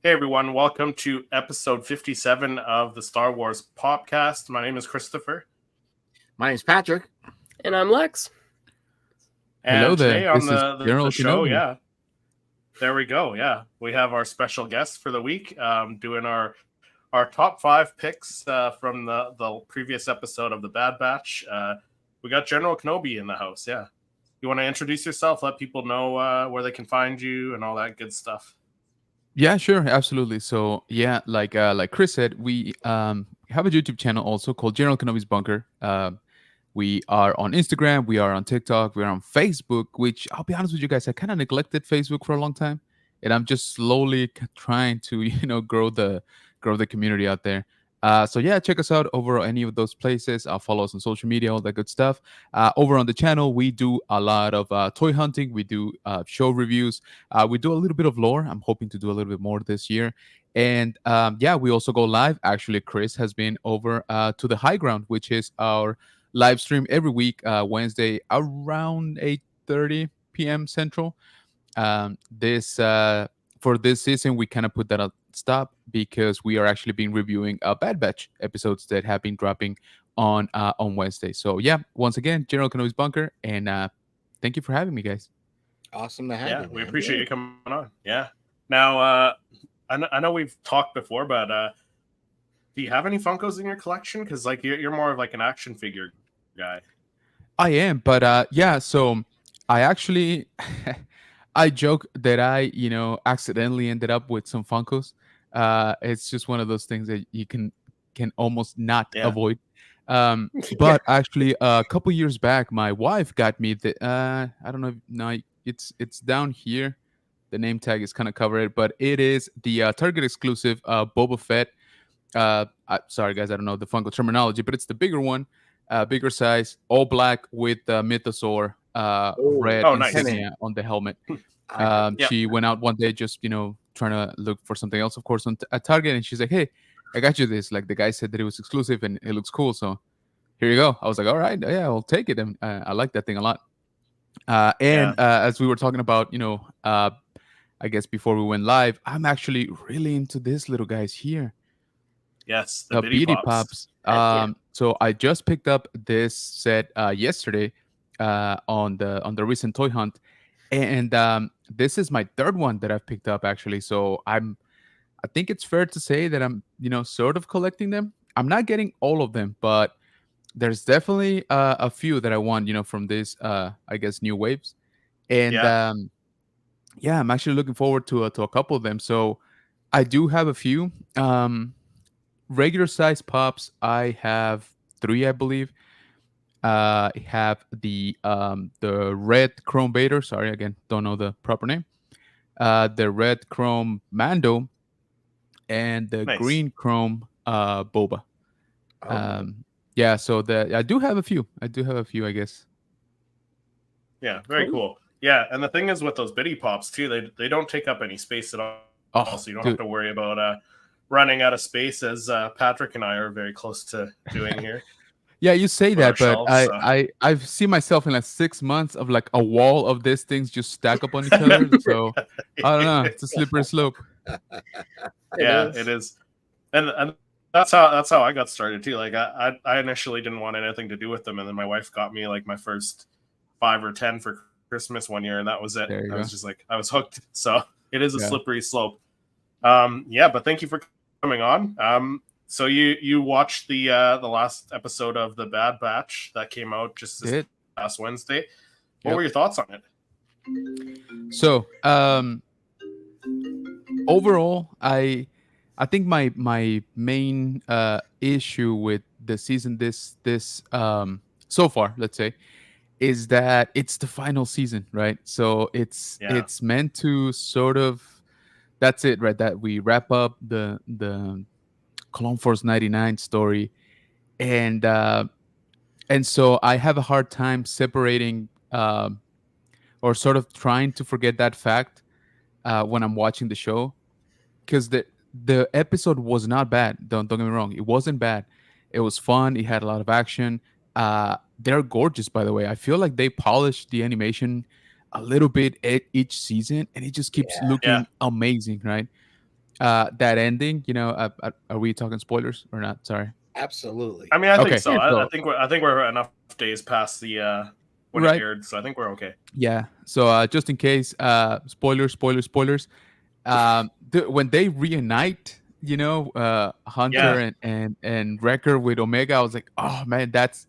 Hey everyone, welcome to episode 57 of the Star Wars Popcast. My name is Christopher, My name's Patrick. And I'm Lex. and Hello today there. on This is the General show, Kenobi. there we go. Yeah, we have our special guest for the week, doing our top five picks from the previous episode of the Bad Batch. We got General Kenobi in the house. Yeah, you want to introduce yourself? Let people know where they can find you and all that good stuff. Yeah, sure, absolutely. So yeah, like Chris said, we have a YouTube channel also called General Kenobi's Bunker. We are on Instagram, we are on TikTok, we are on Facebook. Which I'll be honest with you guys, I kind of neglected Facebook for a long time, and I'm just slowly trying to grow the community out there. So yeah, check us out over any of those places. Follow us on social media, all that good stuff. Over on the channel, we do a lot of toy hunting. We do show reviews. We do a little bit of lore. I'm hoping to do a little bit more this year. And yeah, we also go live. Actually, Chris has been over to the High Ground, which is our live stream every week, Wednesday around 8:30 p.m. Central. This For this season, we kind of put that at stop because we are actually been reviewing Bad Batch episodes that have been dropping on Wednesday. So yeah, once again, General Kenobi's Bunker, and thank you for having me, guys. Awesome to have Yeah, you. we Man. appreciate you coming on. Yeah. Now, I know we've talked before, but do you have any Funkos in your collection? Because like you're more of like an action figure guy. I am, but yeah. So I actually, I joke that I, accidentally ended up with some Funkos. It's just one of those things that you can almost not Yeah. avoid. But actually, a couple years back, my wife got me the. I don't know. No, it's down here. The name tag is kind of covered, but it is the Target exclusive Boba Fett. Sorry guys, I don't know the Funko terminology, but it's the bigger one, bigger size, all black with Mythosaur red Oh, nice. insignia on the helmet. I Yeah. She went out one day just trying to look for something else, of course, at Target, and she's like, "Hey, I got you this. Like the guy said that it was exclusive and it looks cool, so here you go." I was like, "All right, yeah, I'll take it." And I like that thing a lot. And as we were talking about, I guess before we went live, I'm actually really into this little guys here. Yes, the Biddy Beady Pops. Pops. Yeah. So I just picked up this set yesterday on the recent toy hunt, and this is my third one that I've picked up actually. So I think it's fair to say that I'm sort of collecting them. I'm not getting all of them, but there's definitely a few that I want from this I guess new waves, and Yeah. yeah, I'm actually looking forward to a couple of them. So I do have a few. Regular size pops, I have three, I believe. I have the red chrome Vader. Sorry, again, don't know the proper name. The red chrome Mando and the Nice. green chrome Boba. oh, Yeah, so I do have a few. I do have a few, I guess. Yeah, very cool. Yeah, and the thing is with those Biddy Pops too, they don't take up any space at all. Oh, So you don't dude. have to worry about running out of space, as Patrick and I are very close to doing here. Yeah, you say With our that, but shelves, I've seen myself in like 6 months of like a wall of these things just stack up on each other. So I don't know. It's a slippery slope. Yeah, it is. And that's how I got started too. Like I initially didn't want anything to do with them, and then my wife got me like my first 5 or 10 for Christmas one year, and that was it. There you I was go. just like I was hooked. So it is a Yeah. slippery slope. Yeah, but thank you for coming on. So you watched the last episode of the Bad Batch that came out just this Did. past Wednesday. What Yep. were your thoughts on it? So overall, I think my main issue with the season this so far, let's say, is that it's the final season, right? So Yeah. it's meant to sort of, that's it, right? That we wrap up the Clone Force 99 story, and so I have a hard time separating or sort of trying to forget that fact when I'm watching the show, because the episode was not bad. Don't get me wrong, it wasn't bad. It was fun. It had a lot of action. They're gorgeous, by the way. I feel like they polished the animation a little bit at each season, and it just keeps Yeah. looking amazing, right? that ending, are we talking spoilers or not? Sorry. Absolutely. I mean, I think Okay. so. Yeah, so- I think we're enough days past the when it Right. aired, so I think we're okay. Yeah. So just in case, spoilers. When they reunite, Hunter and Wrecker with Omega, I was like, oh man, that's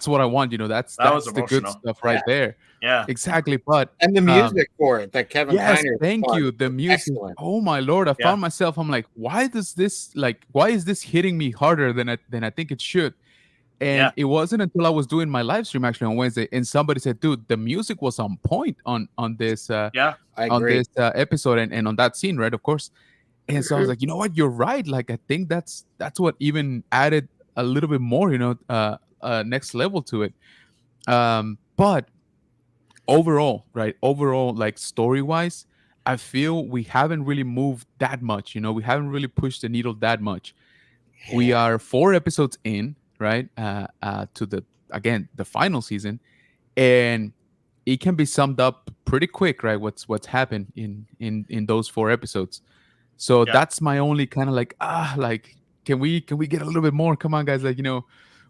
what I want. That's That was the good emotional. stuff right there. Yeah. Exactly. But And the music for it that Kevin yes, Kiner thank spun you. The was music. excellent. Oh my lord! I Yeah. found myself. I'm like, why is this hitting me harder than I think it should? And it wasn't until I was doing my live stream actually on Wednesday, and somebody said, "Dude, the music was on point on this I on agree. this episode and on that scene, right? Of course." And so I was like, you know what? You're right. Like, I think that's what even added a little bit more, next level to it. But overall, right? Overall, like story wise, I feel we haven't really moved that much. We haven't really pushed the needle that much. We are 4 episodes in, right? To the final season, and it can be summed up pretty quick, right? What's happened in those 4 episodes. So that's my only kind of like can we get a little bit more? Come on, guys! Like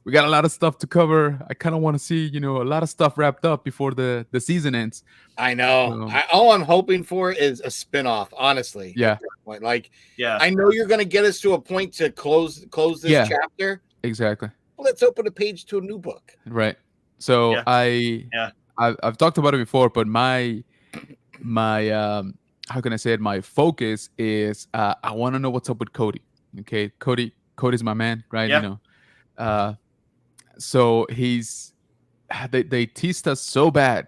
we got a lot of stuff to cover. I kind of want to see a lot of stuff wrapped up before the season ends. I know. All I'm hoping for is a spinoff. Honestly, Yeah. At this point. Like, I know you're going to get us to a point to close this chapter. Exactly. Let's open a page to a new book. Right. So I've talked about it before, but my how can I say it? My focus is I want to know what's up with Cody. Okay, Cody's my man, right? Yeah. So they teased us so bad,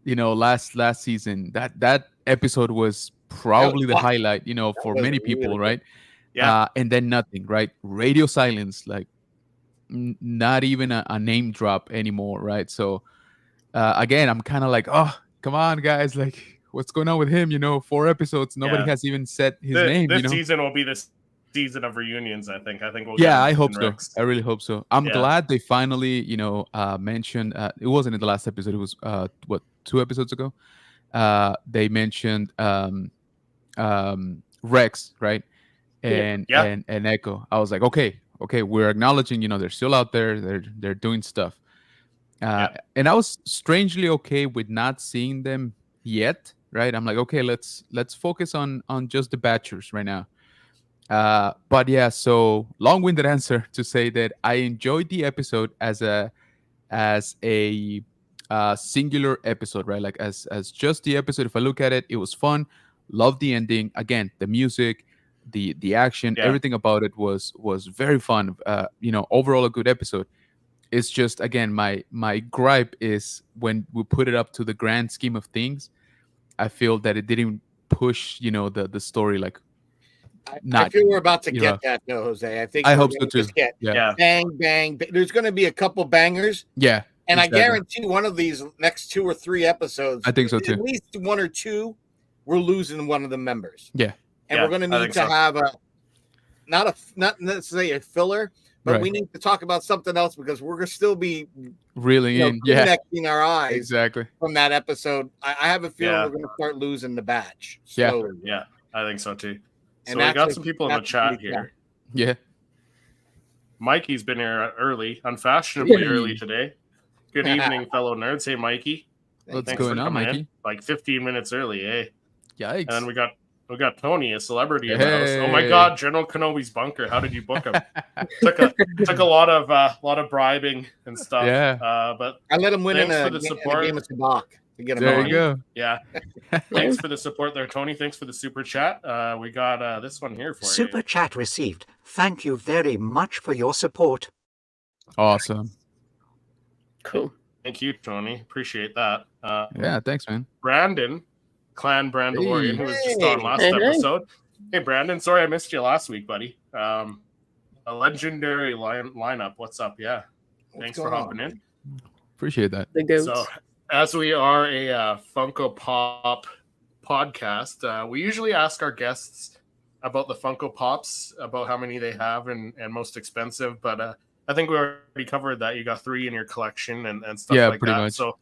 last season. That episode was probably the highlight, for many people, really right? Yeah. And then nothing, right? Radio silence, like not even a name drop anymore, right? So again, I'm kind of like, oh, come on, guys, like what's going on with him? 4 episodes, nobody has even said his name. This season will be the season of reunions. I think we'll. Yeah, I hope so. I really hope so. I'm Yeah. glad they finally, mentioned. It wasn't in the last episode. It was 2 episodes ago. They mentioned Rex, right? And Echo. I was like, okay, we're acknowledging, they're still out there. They're doing stuff. And I was strangely okay with not seeing them yet, right? I'm like, okay, let's focus on just the Batchers right now. But yeah, so long-winded answer to say that I enjoyed the episode as a singular episode, right? Like as just the episode. If I look at it, it was fun. Loved the ending. Again, the music, the action, everything about it was very fun. Overall a good episode. It's just, again, my gripe is when we put it up to the grand scheme of things, I feel that it didn't push, the story like. I feel we're about to get that, though, Jose. I hope so too. Get bang, bang. There's going to be a couple bangers. Yeah. And exactly. I guarantee one of these next 2 or 3 episodes, I think so too. At least 1 or 2, we're losing one of the members. Yeah. And we're going to need to have not necessarily a filler, but we need to talk about something else because we're going to still be really connecting our eyes exactly from that episode. I have a feeling we're going to start losing the batch. Slowly. Yeah, I think so too. So we got some people in the chat here. Yeah. Mikey's been here early, unfashionably early today. Good evening, fellow nerds. Hey, Mikey. What's going on, Mikey? Like 15 minutes early, eh? Yikes. And then we got Tony, a celebrity in the house. Oh my God, General Kenobi's bunker. How did you book him? took a lot of bribing and stuff. Yeah. But I let him win in a game of Sabak. There you go. Yeah. Thanks for the support there, Tony. Thanks for the super chat. We got this one here for you. Super chat received. Thank you very much for your support. Awesome. Cool. Thank you, Tony. Appreciate that. Yeah, thanks, man. Brandon, Clan Brandalorian, who was just on last episode. Hey, Brandon. Sorry I missed you last week, buddy. A legendary lineup. What's up? Yeah. Thanks for hopping in. Appreciate that. The goats. So, as we are a Funko Pop podcast, we usually ask our guests about the Funko Pops, about how many they have and most expensive. But I think we already covered that. You got 3 in your collection and stuff like that. Much. So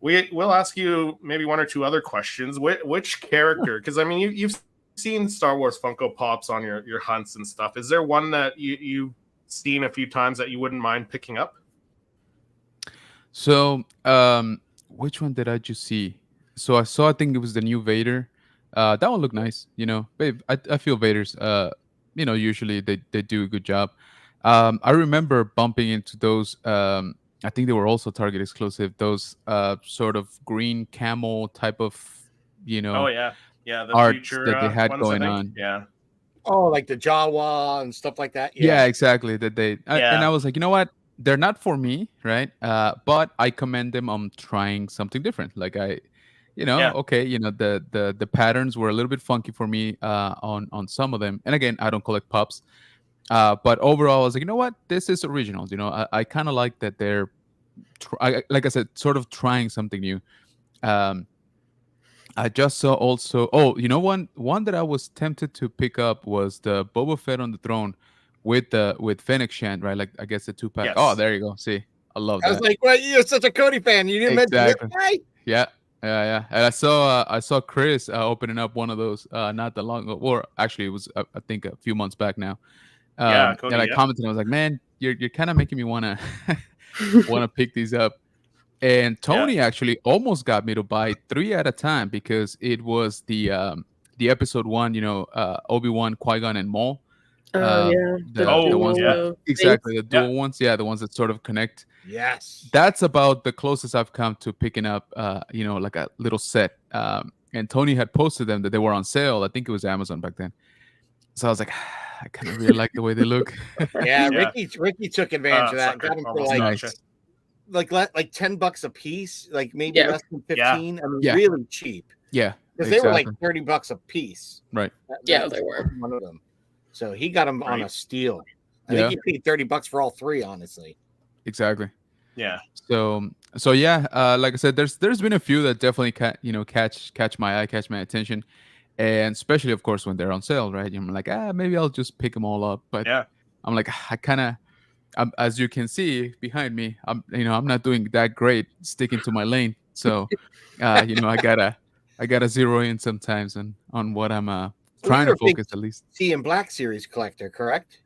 we'll ask you maybe 1 or 2 other questions. Which character? Because I mean, you've seen Star Wars Funko Pops on your hunts and stuff. Is there one that you've seen a few times that you wouldn't mind picking up? So, which one did I just see? So I think it was the new Vader. That one looked nice. Babe, I feel Vader's. Usually they do a good job. I remember bumping into those. I think they were also Target exclusive. Those sort of green camel type of, Oh yeah, the arts future that they had ones, going I think. on. Yeah. Oh, like the Jawa and stuff like that. Yeah, exactly. That they and Yeah. I was like, you know what? They're not for me, right? But I commend them on trying something different. Like Yeah. okay, the patterns were a little bit funky for me on some of them. And again, I don't collect pups. But overall, I was like, you know what? This is original. I kind of like that they're, like I said, sort of trying something new. I just saw also. Oh, one that I was tempted to pick up was the Boba Fett on the throne with Fennec Shand, right? Like I guess the 2-pack. Yes. Oh, there you go. See, I love I that. was like, well, you're such a Cody fan. You didn't mention Exactly. this guy? Yeah. And I saw Chris opening up one of those not that long ago, or actually it was I think a few months back now. Cody, and I commented, I was like, man, you're kind of making me wanna pick these up. And Tony actually almost got me to buy 3 at a time because it was the episode 1, Obi-Wan, Qui-Gon, and Maul. Yeah. The ones yeah. exactly the dual ones, the ones that sort of connect. Yes. That's about the closest I've come to picking up like a little set. And Tony had posted them that they were on sale. I think it was Amazon back then. So I was like, I kind of really like the way they look. Yeah, Yeah. Ricky took advantage of that and sucker. got them for Almost like gotcha. like $10 a piece, like maybe Yeah. less than 15. I mean, Yeah. really cheap. Yeah, Because they were like exactly. $30 a piece. Right. Yeah, they were. One of them. So he got them on Right. a steal. I Yeah. think he paid $30 for all 3, honestly. Exactly. Yeah. So yeah, like I said, there's been a few that definitely catch my eye, catch my attention, and especially of course when they're on sale, right? I'm like, maybe I'll just pick them all up. But Yeah. I'm like, as you can see behind me, I'm not doing that great sticking to my lane. So, I gotta zero in sometimes on what I'm trying you're to a big focus at least. C and Black series collector, correct?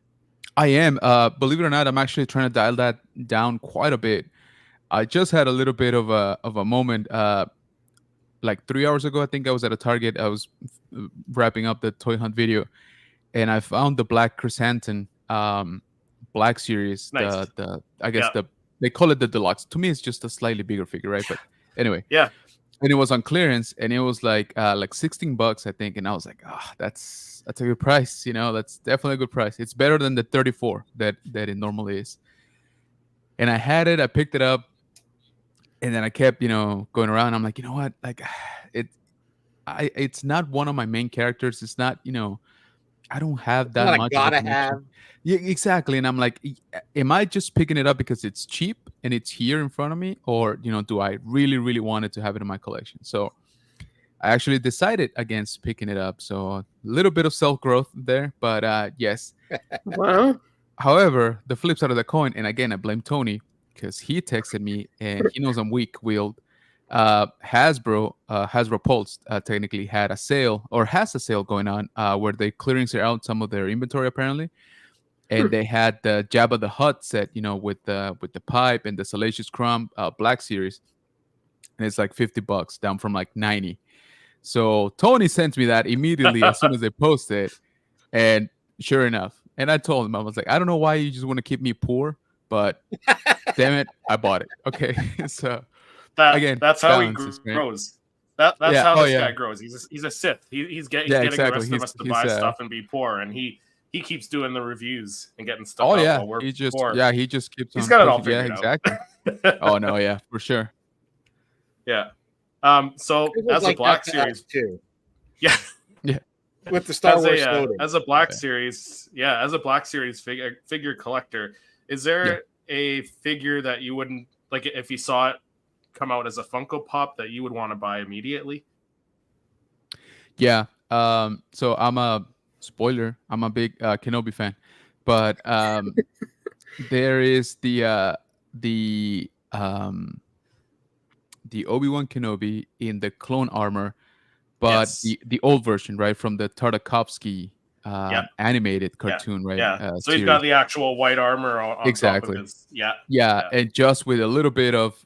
I am. Believe it or not, I'm actually trying to dial that down quite a bit. I just had a little bit of a moment. Like 3 hours ago, I think I was at a Target. I was wrapping up the toy hunt video, and I found the Black Chrysanthemum Black series. Nice. I guess they call it the deluxe. To me, it's just a slightly bigger figure, right? But anyway, Yeah. And it was on clearance, and it was like $16, I think. And I was like, that's a good price. That's definitely a good price. It's better than the 34 that it normally is. And I had it. I picked it up. And then I kept, going around. I'm like, you know what? Like, it's not one of my main characters. It's not, I don't have that much. Gotta have. Yeah, exactly. And I'm like, am I just picking it up because it's cheap and it's here in front of me, or do I really, really wanted to have it in my collection? So I actually decided against picking it up. So a little bit of self growth there, but yes. Wow. However, the flip side of the coin, and again, I blame Tony, because he texted me and he knows I'm weak-willed. Hasbro Pulse technically had a sale, or has a sale going on, where they clearing out some of their inventory apparently, and they had the Jabba the Hutt set, with the pipe and the Salacious Crumb Black series, and it's like $50 down from like 90. So Tony sent me that immediately as soon as they posted, and sure enough, and I told him, I was like, I don't know why you just want to keep me poor, but damn it, I bought it. Okay, so that's how he balances, right? grows. That's how this guy grows. He's a Sith. He's getting exactly. the rest of us to buy stuff and be poor, and he keeps doing the reviews and getting stuff. Oh out yeah, while we're he just poor. he just keeps. He's on got it all pushing. figured out. Exactly. Oh no, yeah, for sure. Yeah. So It was as like a Black that to us, series, too. yeah. With the Star Wars as a Black series, as a Black series figure collector, is there a figure that you wouldn't like if you saw it come out as a Funko Pop that you would want to buy immediately? Yeah. So I'm a spoiler. I'm a big Kenobi fan, but there is the Obi-Wan Kenobi in the clone armor but Yes. the old version, right, from the Tartakovsky Yep. animated cartoon, right? Yeah. So he's series. got the actual white armor on Exactly. top of his. Yeah. Yeah, and just with a little bit of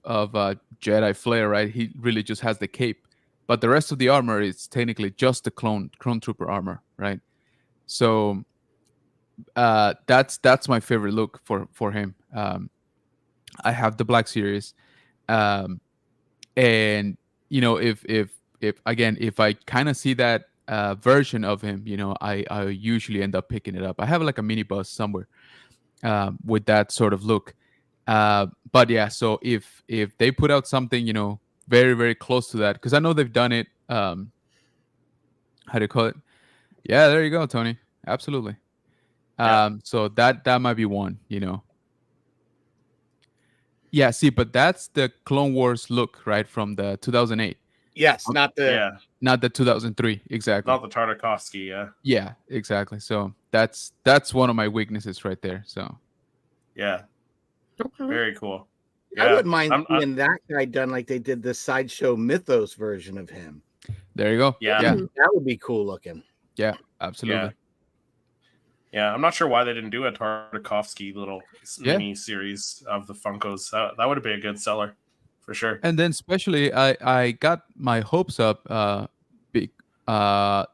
Jedi flair, right? He really just has the cape, but the rest of the armor is technically just the clone trooper armor, right? So that's my favorite look for him. I have the Black Series, and if again if I kind of see that version of him, I usually end up picking it up. I have like a mini bus somewhere with that sort of look. But yeah, so if they put out something, very, very close to that, because I know they've done it. How do you call it? Yeah, there you go, Tony. Absolutely. So that might be one, Yeah, see, but that's the Clone Wars look, right, from the 2008. Yes, not the Not the 2003, exactly. Not the Tartakovsky. Yeah. Yeah, exactly. So that's one of my weaknesses right there. So Yeah. Okay. Very cool. I wouldn't mind seeing that guy done like they did the Sideshow Mythos version of him. There you go. Yeah. That would be cool looking. Yeah, absolutely. Yeah, I'm not sure why they didn't do a Tartakovsky little mini series of the Funkos. That would be a good seller for sure. And then especially I got my hopes up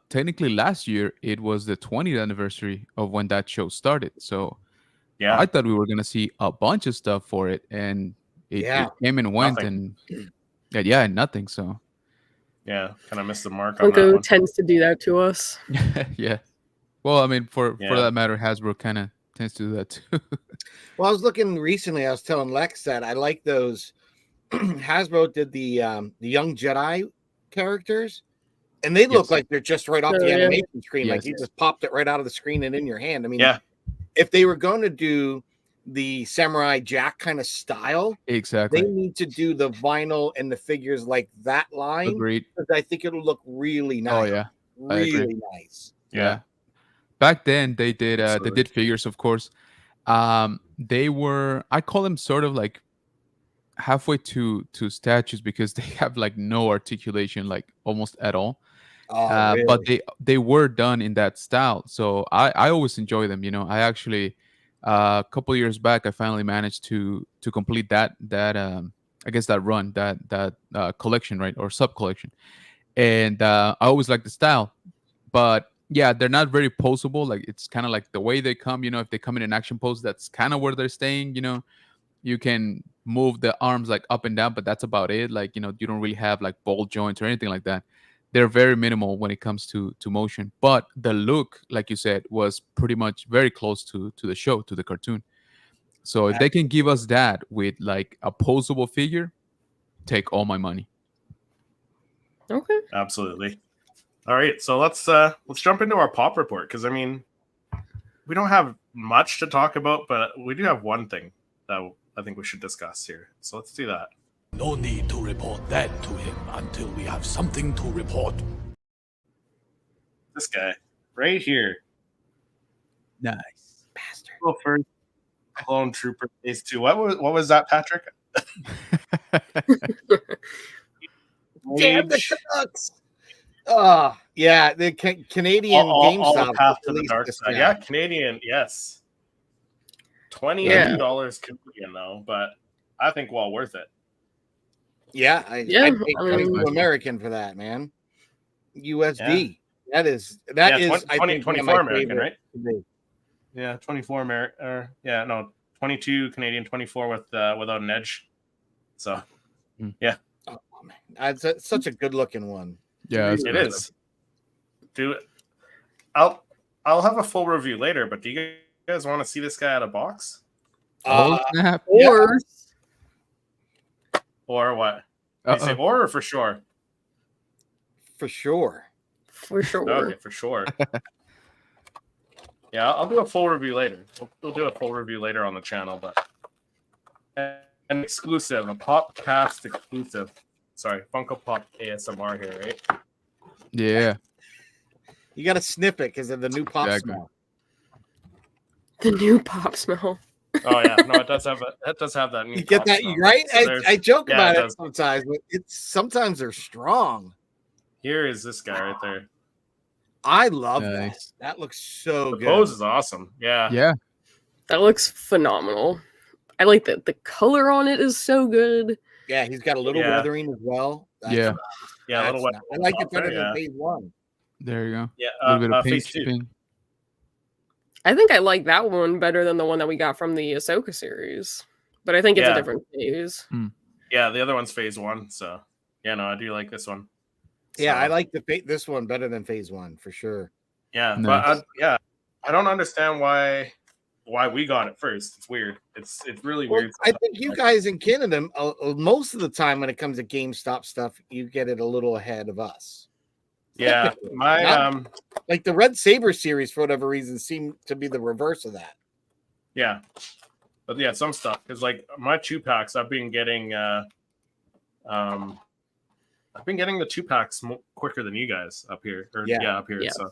technically last year it was the 20th anniversary of when that show started. So yeah, I thought we were gonna see a bunch of stuff for it, and it came and went, nothing. and nothing. So yeah, kind of missed the mark on that Funko one. tends to do that to us. Yeah. Well, I mean, for that matter, Hasbro kind of tends to do that too. Well, I was looking recently. I was telling Lex that I like those. Hasbro did the young Jedi characters, and they look like they're just right off the animation screen. Like you just popped it right out of the screen and in your hand. I mean, if they were going to do the Samurai Jack kind of style, exactly, they need to do the vinyl and the figures like that line. Agreed. Because I think it'll look really nice. Oh yeah, really nice. Yeah. Back then they did figures, of course. They were, I call them sort of like halfway to statues because they have like no articulation, like almost at all. Really? But they were done in that style, so I always enjoy them. I actually a couple years back I finally managed to complete that I guess that run, that collection, right, or sub collection, and I always like the style, but yeah, they're not very poseable. Like it's kind of like the way they come. If they come in an action pose, that's kind of where they're staying. You can move the arms like up and down, but that's about it. Like you don't really have like ball joints or anything like that. They're very minimal when it comes to motion, but the look, like you said, was pretty much very close to the show, to the cartoon. So if they can give us that with like a posable figure, take all my money. Okay. Absolutely. All right, so let's jump into our pop report, because I mean, we don't have much to talk about, but we do have one thing that I think we should discuss here. So let's do that. No need to report that to him until we have something to report. This guy right here. Nice. Bastard. Well, first Clone Trooper Phase 2. What was that, Patrick? Damn the Canucks. Oh, yeah, the Canadian GameStop. All the path to the dark side. Yeah, Canadian, yes. $20 Canadian though, but I think well worth it. Yeah, I paid $22 American for that, man. USD. Yeah. That is 24 American, right? Yeah, 24 American. 22 Canadian, 24 without an edge. So, yeah. Oh man, that's such a good looking one. Yeah, it is. Dude, I'll have a full review later, but do you guys want to see this guy out of box? Or what? You say or for sure? For sure. For sure. Okay, for sure. Yeah, I'll do a full review later. We'll do a full review later on the channel, but an exclusive, a Popcast exclusive. Sorry, Funko Pop ASMR here, right? Yeah. You got to sniff it because of the new pop smell. The new pop smell. Oh yeah, no, it does have that. New you get that smell. right? So I joke about it it sometimes, but sometimes they're strong. Here is this guy right there. I love that. Nice. That looks so The good. pose is awesome. Yeah. Yeah. That looks phenomenal. I like that the color on it is so good. Yeah, he's got a little Yeah. weathering as well. Yeah. Yeah, a little wet. I like it there, better than yeah. phase one. There you go. Yeah, A little bit of paint phase 2. chipping. I think I like that one better than the one that we got from the Ahsoka series. But I think it's a Yeah. different phase. Yeah, the other one's phase 1. So, yeah, no, I do like this one. Yeah, So, I like this one better than phase one for sure. Yeah, Nice. but I don't understand why we got it first. It's weird. It's really Well, weird. I think you guys in Canada, most of the time when it comes to GameStop stuff, you get it a little ahead of us. Yeah, Typically. my Not- like the Red Saber series, for whatever reason, seemed to be the reverse of that. yeah, but yeah, some stuff because like my 2-packs, I've been getting the 2-packs quicker than you guys up here. Up here. Yes. So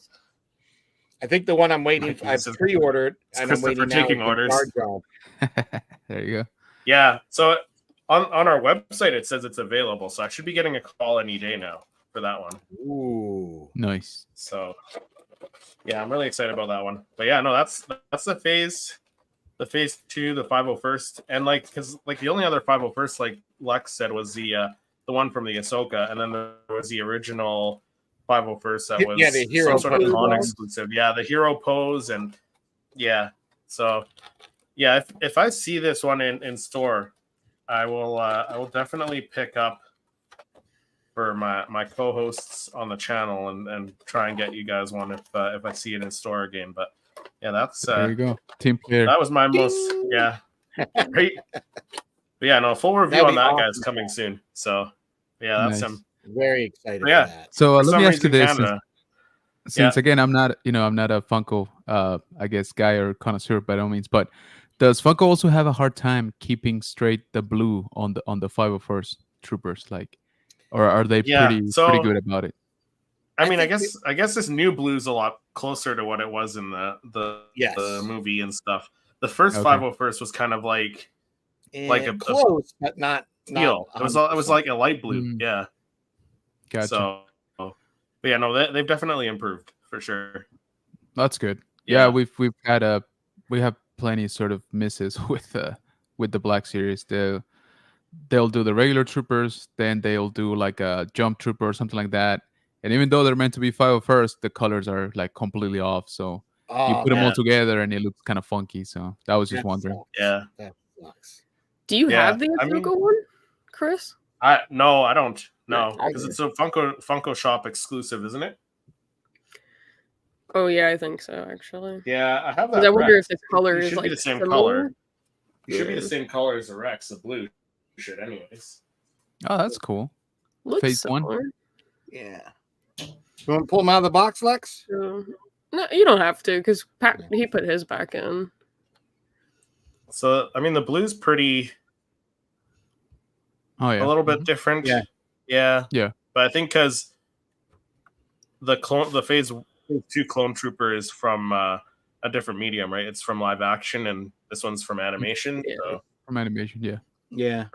I think the one I'm waiting for, I've It's pre-ordered and I'm Christopher waiting now. taking is the orders. Guard Job. There you go. yeah, so on our website it says it's available. So I should be getting a call any day now for that one. Ooh. Nice. So yeah, I'm really excited about that one. But yeah, no, that's the phase 2, the 501st, and like because like the only other 501st, like Lex said, was the one from the Ahsoka, and then there was the original 501st that was Yeah, the hero some sort of pose con one. exclusive. Yeah, the hero pose, and yeah, so yeah, if I see this one in store, I will definitely pick up for my co-hosts on the channel and try and get you guys one if I see it in store again. But yeah, that's There you go. Team player. that was my most great. But yeah, no, full review That'd on be that awesome. guy's coming soon. So yeah, that's Nice. him. Very excited Yeah. for that. So For let some me ask you reason, this. Canada- Since again, I'm not a Funko, I guess, guy or connoisseur by no means, but does Funko also have a hard time keeping straight the blue on the 501st troopers, like, or are they Yeah, pretty so- good about it? I mean, I think guess this new blue's a lot closer to what it was in the Yes. movie and stuff. The first Okay. 501st was kind of like like a close, but not teal. It was 100%. like a light blue. Mm. Yeah. Gotcha. So, but yeah, no, they've definitely improved for sure. That's good. Yeah. Yeah, we have plenty sort of misses with the Black Series. They'll do the regular troopers, then they'll do like a jump trooper or something like that. And even though they're meant to be 501st, the colors are like completely off. So you Oh, put them all yeah. together and it looks kind of funky. So that was just that wondering. sucks. Yeah. That sucks. Do you Yeah, have the I mean- Ahsoka one, Chris? No, I don't. No, I because do. it's a Funko Shop exclusive, isn't it? Oh yeah, I think so actually. Yeah, I have 'Cause that. I wonder Rex. if the color It is should like be the same similar. color. It should be Yeah. the same color as the Rex, the blue shit, anyways. Oh, that's cool. Looks Phase one? similar. Yeah. You want to pull them out of the box, Lex? So, no, you don't have to because he put his back in. So I mean, the blue's pretty Oh yeah. a little bit Mhm. different. Yeah. Yeah. Yeah. But I think because the phase 2 clone trooper is from a different medium, right? It's from live action, and this one's from animation. Yeah. So From animation, yeah. Yeah.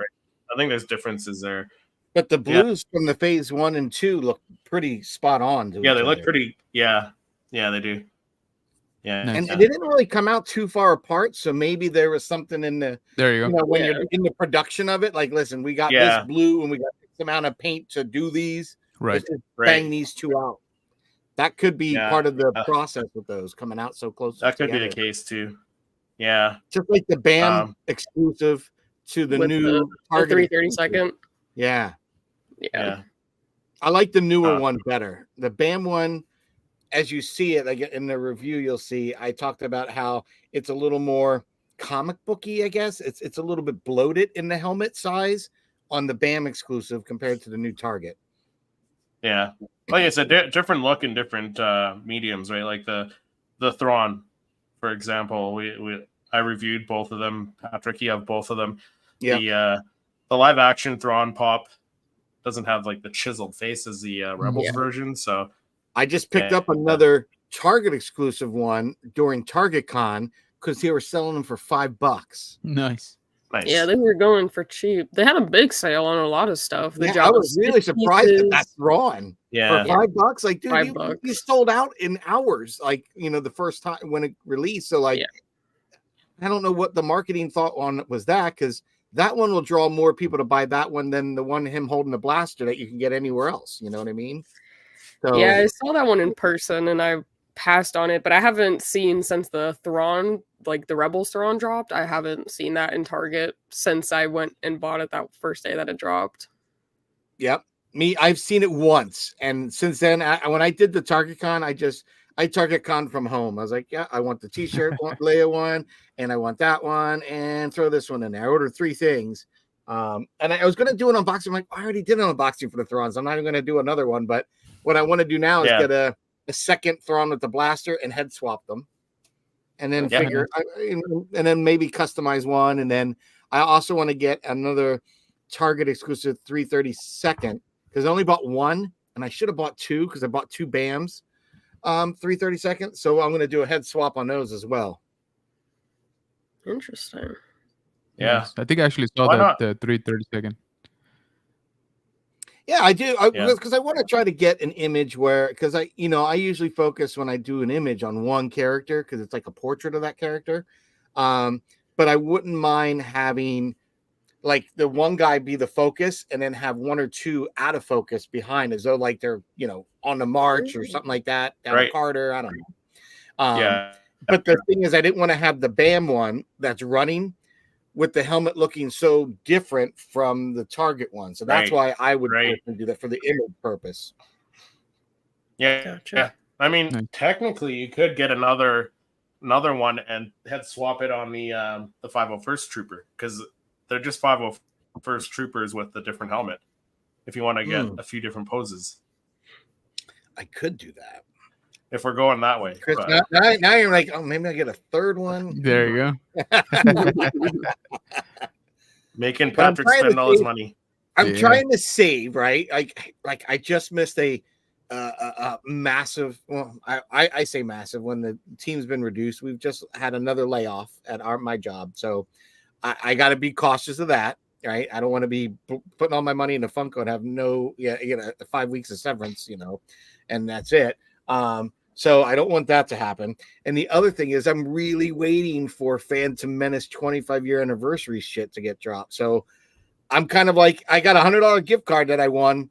I think there's differences there. But the Yeah. blues from the phase 1 and 2 look pretty spot on. To Yeah, each they look other. pretty. Yeah, they do. Yeah, Nice. And yeah. they didn't really come out too far apart, so maybe there was something in the There you go. when Yeah. you're in the production of it. Like, listen, we got Yeah. this blue and we got this amount of paint to do these. Right. Let's just Right. bang these two out. That could be Yeah. part of the Yeah. process with those coming out so close. That could be together. the case too. Yeah, Just like the BAM Um, exclusive to the With new the Target 330 exclusive. second. Yeah. yeah, I like the newer Uh, one better. The BAM one, as you see it, like in the review, you'll see I talked about how it's a little more comic booky, I guess. It's a little bit bloated in the helmet size on the BAM exclusive compared to the new Target. yeah. Like I said, different look and different mediums, right? Like the Thrawn, for example. I reviewed both of them. Patrick, you have both of them. Yeah. The live action Thrawn pop doesn't have like the chiseled face as the Rebels Yeah. version. So I just picked Yeah. up another Target exclusive one during Target Con because they were selling them for $5. Nice. Nice. Yeah, they were going for cheap. They had a big sale on a lot of stuff. The I was really surprised at that Thrawn. Yeah. For $5. Like, dude, $5. you sold out in hours, like, the first time when it released. So, like, I don't know what the marketing thought on was that, because that one will draw more people to buy that one than the one him holding the blaster that you can get anywhere else. You know what I mean? So, yeah, I saw that one in person and I passed on it, but I haven't seen since the Thrawn, like the Rebels Thrawn dropped. I haven't seen that in Target since I went and bought it that first day that it dropped. Yep. I've seen it once. And since then, when I did the Target Con, I Target Con from home. I was like, yeah, I want the t-shirt, want Leia one, and I want that one, and throw this one in there. I ordered 3 things. And I was going to do an unboxing. I'm like, I already did an unboxing for the Thrawns. I'm not even going to do another one. But what I want to do now is get a second Thrawn with the blaster and head swap them. And then and then maybe customize one. And then I also want to get another Target exclusive 332nd, because I only bought one, and I should have bought 2 because I bought 2 BAMs. 332nd. So I'm going to do a head swap on those as well. Interesting. Yeah. Nice. I think I actually saw the 332nd. Yeah, I do. Because I want to try to get an image where, because I usually focus when I do an image on one character because it's like a portrait of that character. But I wouldn't mind having like the one guy be the focus and then have 1 or 2 out of focus behind, as though like they're, on the march or something like that, down a Carter. I don't know. But the thing is, I didn't want to have the BAM one that's running with the helmet looking so different from the Target one. So that's why I would do that for the image purpose. Yeah. Gotcha. Yeah. I mean, technically, you could get another one and head swap it on the 501st Trooper, because they're just 501st Troopers with a different helmet. If you want to get a few different poses, I could do that. If we're going that way, Chris, now you're like, oh, maybe I get a third one. There you go. Making Patrick spend all his money. I'm trying to save, right? Like I just missed a massive. Well, I say massive when the team's been reduced. We've just had another layoff at my job, so I got to be cautious of that. Right? I don't want to be putting all my money into Funko and have 5 weeks of severance, and that's it. So I don't want that to happen. And the other thing is, I'm really waiting for Phantom Menace 25-year anniversary shit to get dropped. So I'm kind of like, I got a $100 gift card that I won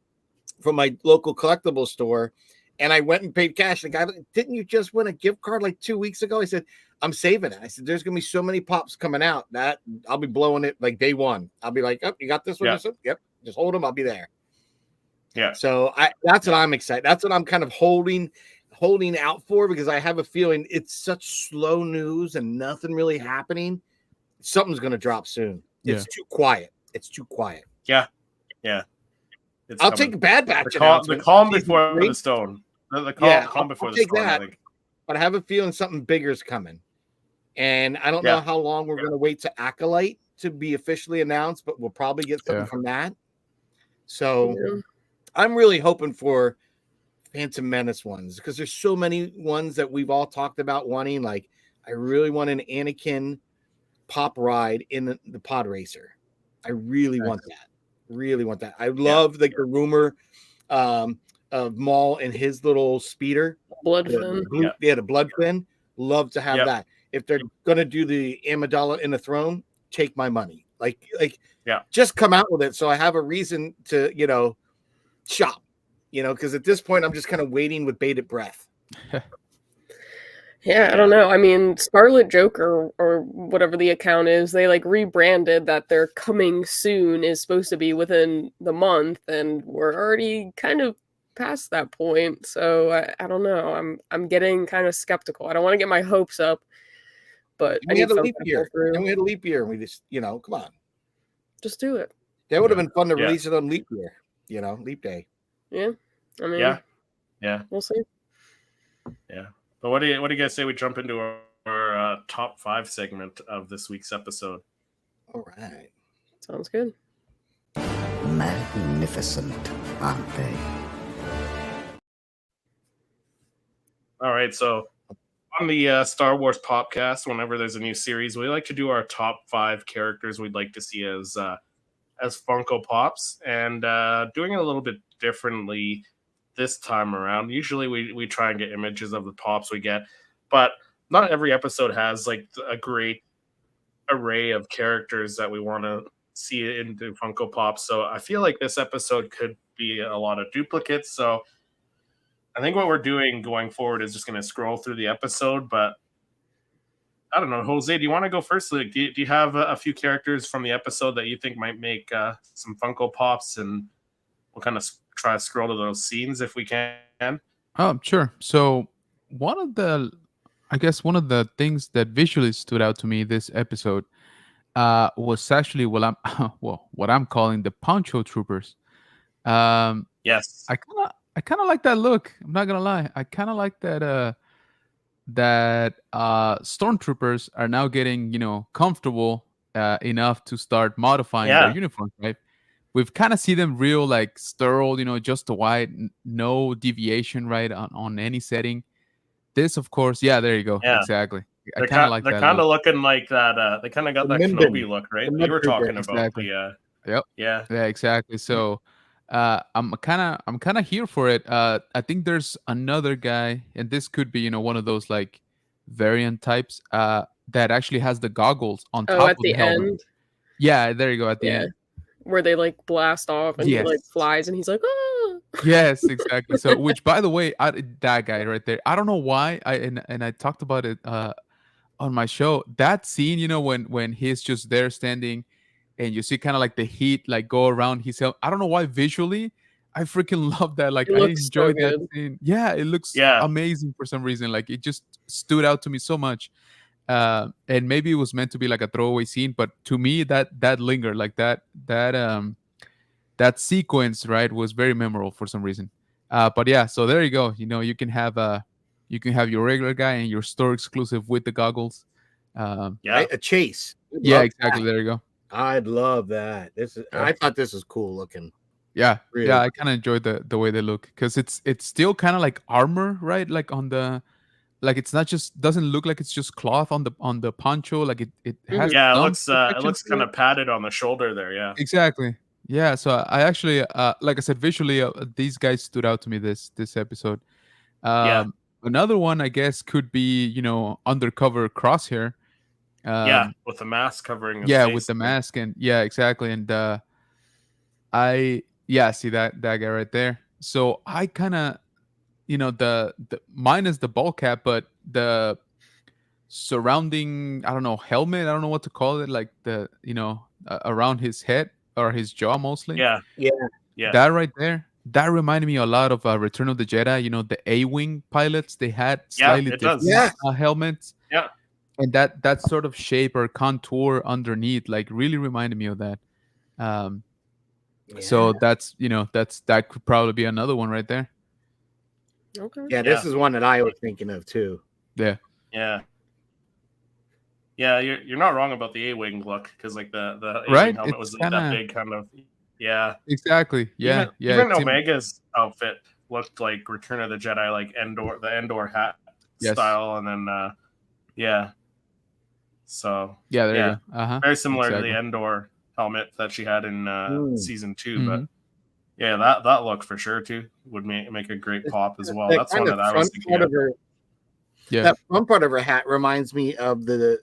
from my local collectible store, and I went and paid cash. The guy, didn't you just win a gift card like 2 weeks ago? I said, I'm saving it. I said, there's gonna be so many pops coming out that I'll be blowing it like day one. I'll be like, oh, you got this one? Yeah. This one? Yep. Just hold them. I'll be there. Yeah. So that's what I'm excited. That's what I'm kind of holding out for, because I have a feeling it's such slow news and nothing really happening. Something's going to drop soon. It's too quiet. It's too quiet. Yeah. Yeah. I'll take a Bad Batch. The calm before the stone. The calm before the storm. That, but I have a feeling something bigger is coming. And I don't know how long we're going to wait to Acolyte to be officially announced, but we'll probably get something from that. So I'm really hoping for Phantom Menace ones, because there's so many ones that we've all talked about wanting. Like, I really want an Anakin pop ride in the pod racer. I really want that. Really want that. I love the rumor of Maul and his little speeder. Blood fin. The blood fin. Love to have that. If they're gonna do the Amidala in the throne, take my money. Like just come out with it, so I have a reason to shop. Because at this point, I'm just kind of waiting with bated breath. Yeah, I don't know. I mean, Scarlet Joker or whatever the account is, they like rebranded that they're coming soon is supposed to be within the month, and we're already kind of past that point. So I don't know. I'm getting kind of skeptical. I don't want to get my hopes up, but we had a leap year. And we had a leap year, and we just, come on, just do it. That would have been fun to release it on leap year. Leap day. Yeah, I mean, yeah, we'll see. Yeah, but what do you guys say we jump into our top 5 segment of this week's episode? All right, sounds good. Magnificent, aren't they? All right, so on the Star Wars Popcast, whenever there's a new series, we like to do our top 5 characters we'd like to see as Funko Pops, and doing it a little bit differently this time around. Usually we try and get images of the pops we get, but not every episode has like a great array of characters that we want to see into Funko Pops. So I feel like this episode could be a lot of duplicates. So I think what we're doing going forward is just going to scroll through the episode, but I don't know, Jose, do you want to go first? Like, do you have a few characters from the episode that you think might make some Funko Pops, and we'll kind of try to scroll to those scenes if we can? Oh, sure. So one of the things that visually stood out to me this episode was actually what I'm calling the Poncho Troopers. Yes. I kind of like that look. I'm not gonna lie. I kind of like that stormtroopers are now getting comfortable enough to start modifying their uniforms. Right? We've kind of see them real like sterile, just the white, no deviation, right, on any setting. This, of course, there you go. Yeah. Exactly. I kind of like that. They're kind of looking like that. They kind of got that Kenobi look, right? We were talking about exactly. Yep. Yeah, exactly. So I'm kind of here for it. I think there's another guy, and this could be one of those like variant types that actually has the goggles on top at of the end. helmet. Yeah, there you go at the end. Where they like blast off and he like flies and he's like, ah. Yes, exactly. So, which by the way, that guy right there, I don't know why I talked about it on my show. That scene, when he's just there standing, and you see kind of like the heat like go around his head. I don't know why visually, I freaking love that. Like I enjoyed that scene. Yeah, it looks amazing for some reason. Like it just stood out to me so much. And maybe it was meant to be like a throwaway scene, but to me that lingered, like that sequence, right, was very memorable for some reason. But yeah, so there you go. You can have your regular guy and your store exclusive with the goggles. Right? A chase. Yeah, exactly. That. There you go. I'd love that. I thought this was cool looking. Yeah, really I kind of enjoyed the way they look, because it's still kind of like armor, right? Like on the, like it's not just, doesn't look like it's just cloth on the poncho. Like it has it looks kind of padded on the shoulder there. Yeah, exactly. Yeah, so I actually like I said, visually these guys stood out to me this episode. Another one I guess could be undercover Crosshair. With the mask covering his face. with the mask, and exactly. And I see that guy right there. So I kind of the minus the ball cap, but the surrounding, I don't know, helmet, I don't know what to call it, like the around his head or his jaw mostly. Yeah. That right there, that reminded me a lot of Return of the Jedi. The A-wing pilots, they had slightly different helmets. Yeah. And that sort of shape or contour underneath, like, really reminded me of that. So that's that could probably be another one right there. Okay. Yeah, this is one that I was thinking of too. Yeah. You're not wrong about the A-wing look, because like the right helmet was like that big kind of. Yeah. Exactly. Yeah. Even Omega's outfit looked like Return of the Jedi, like the Endor hat style, and then So there you go. Very similar to the Endor helmet that she had in season 2, but that look for sure too would make a great pop as well. That's one that I was thinking of. That front part of her hat reminds me of the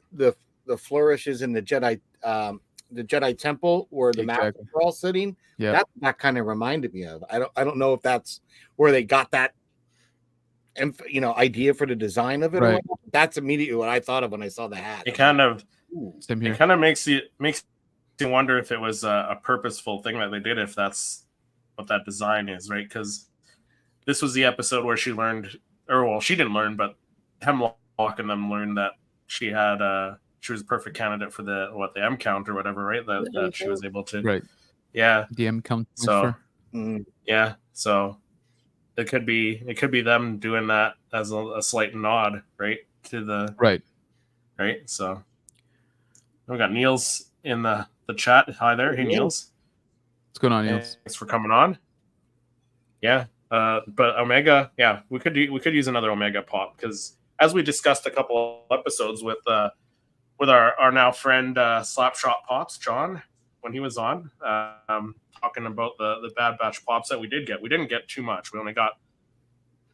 flourishes in the Jedi Temple, where the masters were all sitting. Yeah, that kind of reminded me of. I don't know if that's where they got that idea for the design of it. Right. That's immediately what I thought of when I saw the hat. It kind of makes you wonder if it was a purposeful thing that they did, if that's what that design is, right? Because this was the episode where she learned, or well, she didn't learn, but Hemlock and them learned that she had she was a perfect candidate for the M count or whatever, right? That she was able to, right? Yeah, the M count. So so it could be them doing that as a slight nod, right, to the right. So we got Niels in the chat. Hi there. Hey, Niels. What's going on, Niels? Thanks for coming on. Yeah. But Omega, we could use another Omega pop, because as we discussed a couple episodes with our now friend Slapshot Pops, John, when he was on, talking about the Bad Batch Pops that we did get. We didn't get too much. We only got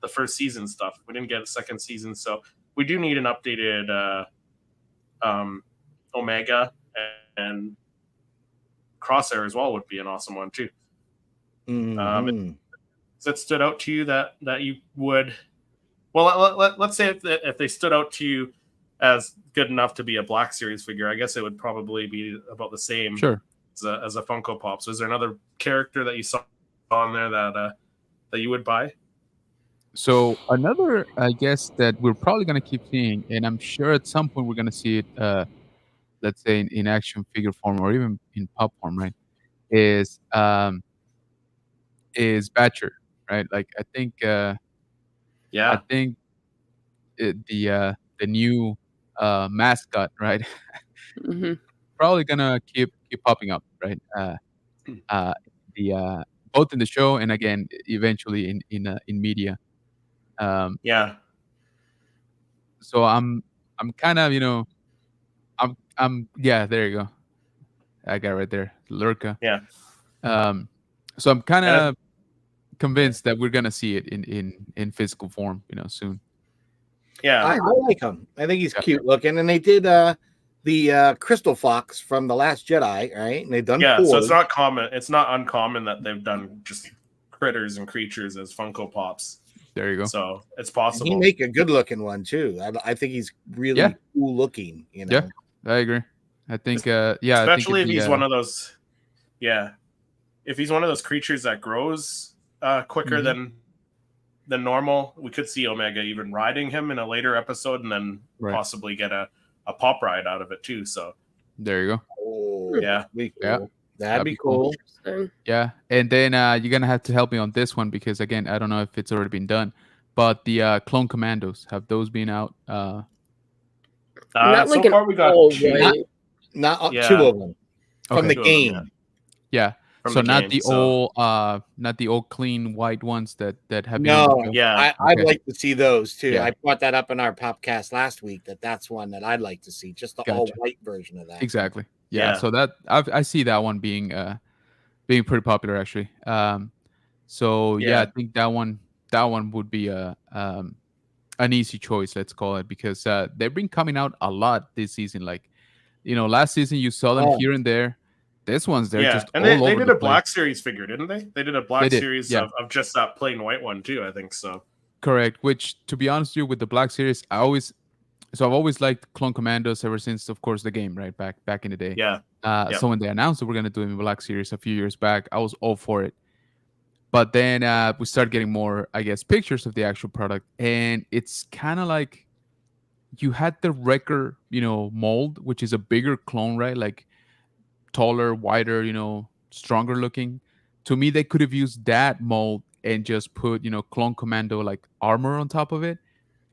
the first season stuff. We didn't get a second season, so we do need an updated Omega and Crosshair as well would be an awesome one too. Has it stood out to you that you would? Well, let's say if they stood out to you as good enough to be a Black Series figure, I guess it would probably be about the same. Sure. As a Funko Pop. So is there another character that you saw on there that you would buy? So another, I guess, that we're probably going to keep seeing, and I'm sure at some point we're going to see it, let's say in action figure form or even in pop form, right? Is Batcher, right? Like I think, I think the new mascot, right? Mm-hmm. Probably gonna keep popping up, right? The both in the show and again eventually in media. Yeah. So I'm kind of I'm yeah, there you go. I got it right there, Lurka. Yeah. So I'm kind of convinced that we're gonna see it in physical form, soon. Yeah. I like him. I think he's cute looking, and they did the Crystal Fox from The Last Jedi, right? And they've done Yeah, 4. so it's not common. It's not uncommon that they've done just critters and creatures as Funko Pops. There you go. So it's possible. He make a good looking one too. I think he's really cool looking. Yeah, I agree. I think especially if I think he's one of those. Yeah, if he's one of those creatures that grows quicker than normal, we could see Omega even riding him in a later episode, and then possibly get a pop ride out of it too. So there you go. Oh, yeah, that'd be cool. Yeah, and then you're gonna have to help me on this one because again, I don't know if it's already been done, but the Clone Commandos, have those been out? Not so like far we got two. Not 2 of them from the game. Yeah. From So the not game, the so- old, not the old clean white ones that have been. No, on the show? Yeah, I'd like to see those too. Yeah. I brought that up in our Popcast last week. That's one that I'd like to see, just the all white version of that. Exactly. Yeah. Yeah. So that I see that one being pretty popular actually. So yeah, I think that one would be an easy choice, let's call it, because they've been coming out a lot this season. Like, last season you saw them here and there. This one's just and all they over did the a place. Black Series figure, didn't they? They did a Black They did, Series yeah. of just that plain white one too. I think so. Correct. Which, to be honest with you, with the Black Series, I've always liked Clone Commandos ever since, of course, the game, right? Back in the day. Yeah. So when they announced that we're gonna do it in Black Series a few years back, I was all for it. But then we started getting more, I guess, pictures of the actual product, and it's kind of like you had the Wrecker, mold, which is a bigger clone, right? Like taller, wider, stronger looking. To me, they could have used that mold and just put, Clone Commando like armor on top of it,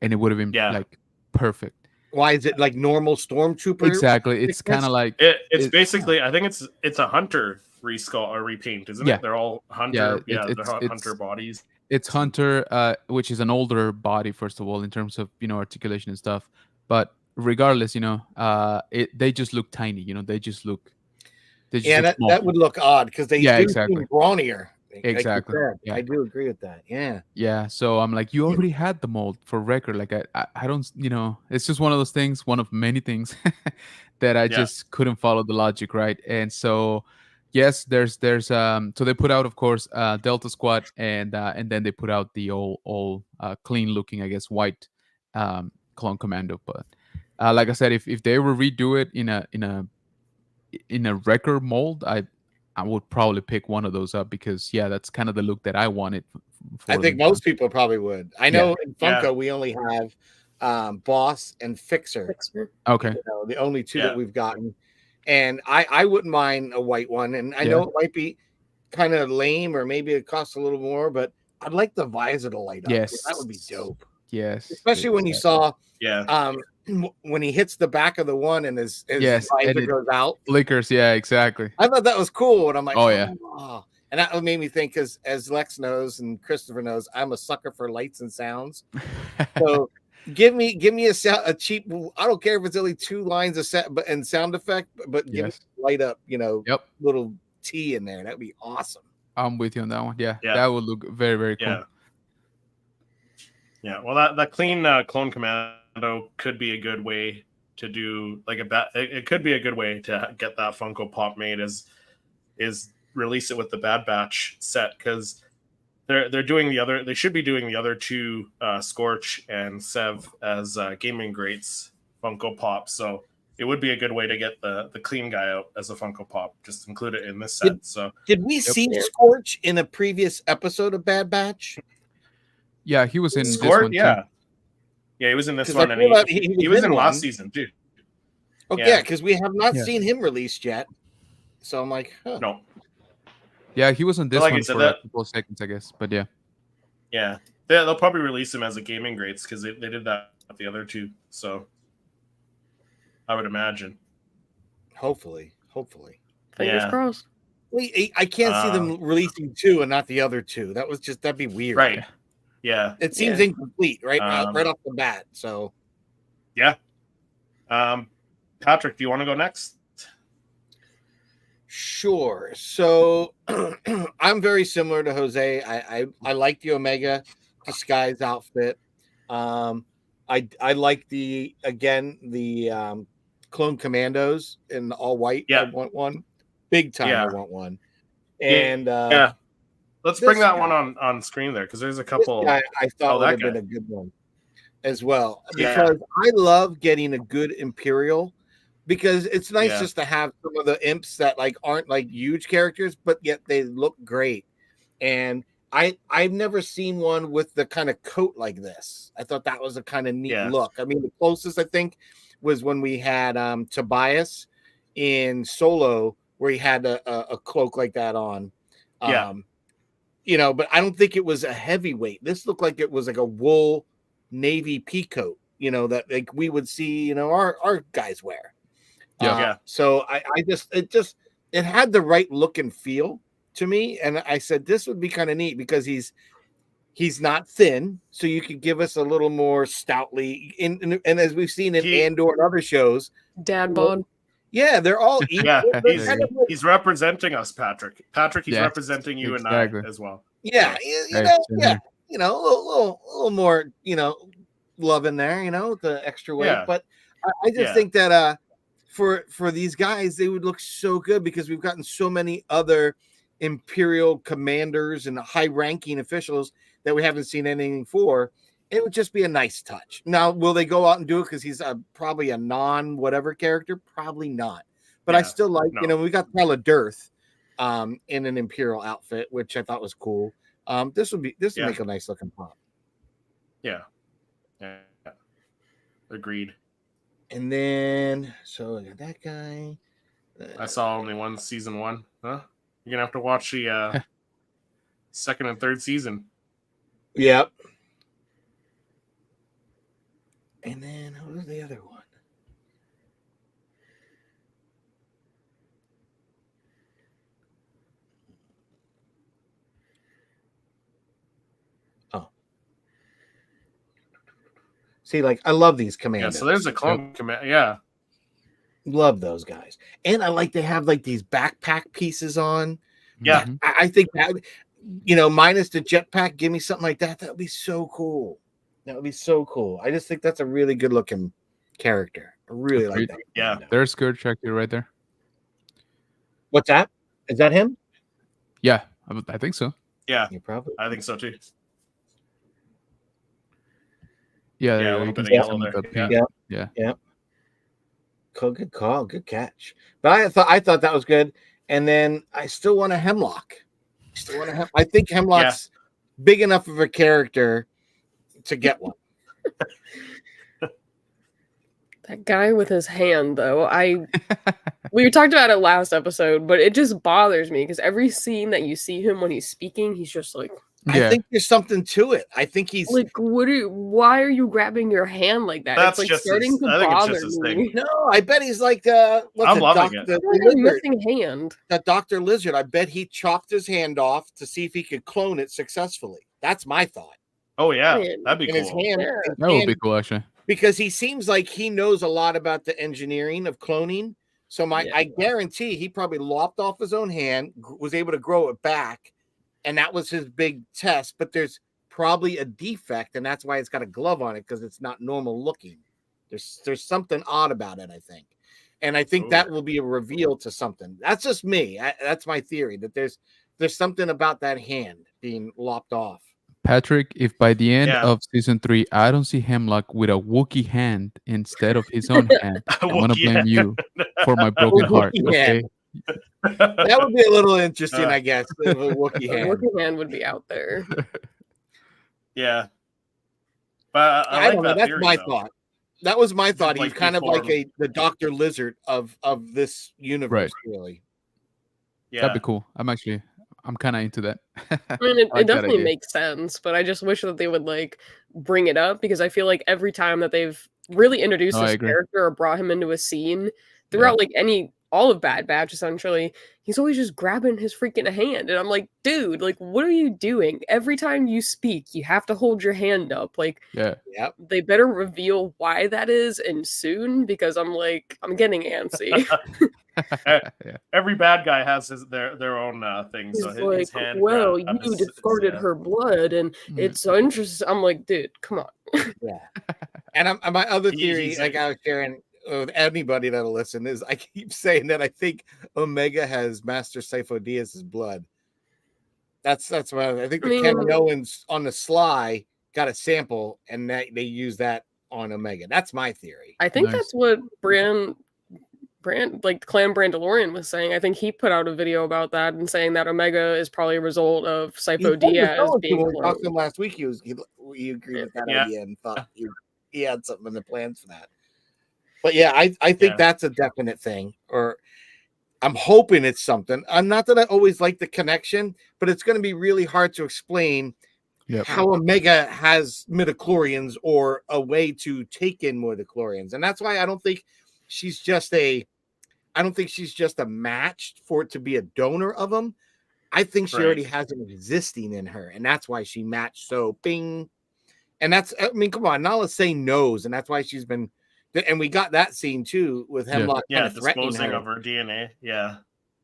and it would have been like perfect. Why is it like normal stormtrooper? Exactly. It's kind of like it's basically. I think it's a hunter reskull or repaint, isn't it? They're all hunter. Yeah, they're hunter bodies. It's Hunter, which is an older body, first of all, in terms of articulation and stuff. But regardless, they just look tiny. They just look. That would look odd because they do exactly seem brawnier. Exactly. I do agree with that. Yeah. Yeah. So I'm like, you already had the mold for Wrecker. Like I don't, it's just one of those things, one of many things that I just couldn't follow the logic, right? And so yes, there's so they put out, of course, Delta Squad, and then they put out the all clean looking, I guess, white Clone Commando. But like I said, if they were redo it in a Wrecker mold, I would probably pick one of those up because that's kind of the look that I wanted. I think most people probably would. I know in Funko we only have Boss and Fixer. Okay, the only two that we've gotten, and I wouldn't mind a white one. And I know it might be kind of lame, or maybe it costs a little more, but I'd like the visor to light up. Yes, that would be dope. Yes, especially when you saw when he hits the back of the one and his visor goes out, flickers. Yeah, exactly. I thought that was cool, and I'm like, oh. And that made me think, because as Lex knows and Christopher knows, I'm a sucker for lights and sounds. So Give me a cheap. I don't care if it's only 2 lines of set, but and sound effect, but give me Yes. light up, Yep. little T in there. That'd be awesome. I'm with you on that one. Yeah. Yeah. That would look very, very cool. Yeah. Well, that clean clone commando could be a good way to do like it could be a good way to get that Funko Pop made is release it with the Bad Batch set, because they're doing they should be doing the other 2 Scorch and Sev as gaming greats Funko Pop. So it would be a good way to get the clean guy out as a Funko Pop. Just include it in this set. Did we see Scorch in a previous episode of Bad Batch? Yeah, he was in Scorch, this one too. Yeah, he was in this 'Cause one, I and feel like he was in one. last season too. Oh Yeah. yeah, because we have not Yeah. seen him released yet. So I'm like, huh. No, Yeah, he was on this like I one said, for a couple of seconds, I guess. But yeah. yeah, they'll probably release him as a gaming greats because they did that with the other 2. So I would imagine. Hopefully. Fingers crossed. I can't see them releasing 2 and not the other 2. That'd be weird. Right. Yeah. It seems incomplete, right? Right off the bat. So Yeah. Patrick, do you want to go next? sure. So I'm very similar to Jose. I like the Omega disguise outfit. I like the clone commandos in all white. Yeah. I want one. Big time. Yeah. I want one. And yeah. Let's bring this that guy- one on screen there, because there's a this couple. guy I thought would that have been guy. a good one as well. Yeah. Because I love getting a good Imperial, because it's nice Yeah. just to have some of the imps that like aren't like huge characters, but yet they look great. And I've never seen one with the kind of coat like this. I thought that was a kind of neat Yeah. look. I mean, the closest I think was when we had Tobias in Solo, where he had a cloak like that on. Yeah. But I don't think it was a heavyweight. This looked like it was like a wool navy pea coat, that like we would see, our guys wear. Yeah. So it had the right look and feel to me. And I said, this would be kind of neat because he's not thin. So you could give us a little more stoutly and as we've seen in Andor and other shows, Dad bod. yeah, they're all equal. Yeah, They're kind of like- he's representing us, Patrick. Patrick, he's Yeah, representing you exactly. and I as well. yeah, Right, a little more, love in there, the extra weight. Yeah. But I just Yeah. think that for these guys, they would look so good because we've gotten so many other Imperial commanders and high-ranking officials that we haven't seen anything for. It would just be a nice touch. Now, will they go out and do it because he's probably a non-whatever character? Probably not. But I Yeah, still like, no. we got Tyler Durth in an Imperial outfit, which I thought was cool. This would Yeah. make a nice looking pop. Yeah. Agreed. And then, so I got that guy. I saw only one season 1. Huh? You're gonna have to watch the second and third season. Yep. And then what was the other one? Oh. See, like I love these Yeah. commandos. So there's a clone command. Yeah. Love those guys. And I like they have like these backpack pieces on. Yeah. Mhm. I think that, minus the jetpack, give me something like that. That would be so cool. That would be so cool. I just think that's a really good looking character. I really like Agreed. that. Yeah. commando. There's Scourge actually right there. What's that? Is that him? Yeah, I think so. Yeah. You probably. I think so too. Yeah, Yeah, a there little you can bit see of some yellow of the there. pink. Yeah. Yeah. Cool, good call, good catch. But I thought that was good. And then I still want a Hemlock. I think Hemlock's big enough of a character to get one. That guy with his hand, though, we talked about it last episode, but it just bothers me because every scene that you see him when he's speaking, he's just like, I think there's something to it. I think he's like, why are you grabbing your hand like that? That's it's like just starting his- to I think it's bother just his me. thing. no. I bet he's like I'm loving it. the Why is he lizard, missing hand? that Dr. Lizard. I bet he chopped his hand off to see if he could clone it successfully. That's my thought. Oh yeah, Man, that'd be in his cool. hand. Yeah. his That would be hand- cool, actually. because he seems like he knows a lot about the engineering of cloning. So I guarantee he probably lopped off his own hand, was able to grow it back, and that was his big test. But there's probably a defect, and that's why it's got a glove on it, because it's not normal looking. There's something odd about it, I think. And I think that will be a reveal to something. That's just me. That's my theory, that there's something about that hand being lopped off. Patrick, if by the end Yeah. of season 3 I don't see Hemlock with a Wookiee hand instead of his own hand, I'm gonna Wookiee blame hand. you for my broken heart. Wookiee Okay. hand. That would be a little interesting, I guess. A Wookiee A hand. Wookiee hand would be out there. Yeah. But I like don't know. that That's theory, my though. thought. That was my thought. like He's kind of like deformed. the Dr. Lizard of this universe, really. Yeah. That'd be cool. I'm kind of into that. I mean, it I like that definitely idea. makes sense, but I just wish that they would like bring it up, because I feel like every time that they've really introduced No, I this agree. character or brought him into a scene throughout like all of Bad Batch, essentially, he's always just grabbing his freaking hand, and I'm like, dude, like, what are you doing? Every time you speak, you have to hold your hand up. Like, Yeah. Yep. they better reveal why that is, and soon, because I'm getting antsy. Yeah. Every bad guy has their own thing. He's So like, his hand. well, grab you is- discarded yeah. her blood, and it's so interesting. I'm like, dude, come on. Yeah. And my other theory, He's like I was sharing with anybody that'll listen, is I keep saying that I think Omega has Master Sifo Dyaz's blood. That's what I think. The Kaminoans on the sly got a sample, and they use that on Omega. That's my theory. I think Nice. that's what Brand like Clan Brandalorian was saying. I think he put out a video about that and saying that Omega is probably a result of Sifo Dyaz being when we talked to cloned. him last week. He agreed with that Yeah. idea and thought he had something in the plans for that. But yeah, I think that's a definite thing, or I'm hoping it's something. I'm not that I always like the connection, but it's going to be really hard to explain how Omega has midichlorians or a way to take in midichlorians. And that's why I don't think she's just a match for it to be a donor of them. I think she already has them existing in her, and that's why she matched. So bing. And that's, I mean, come on, Nala Say knows, and that's why she's been, and we got that scene too with Hemlock kind of threatening disposing her. of her DNA. Yeah.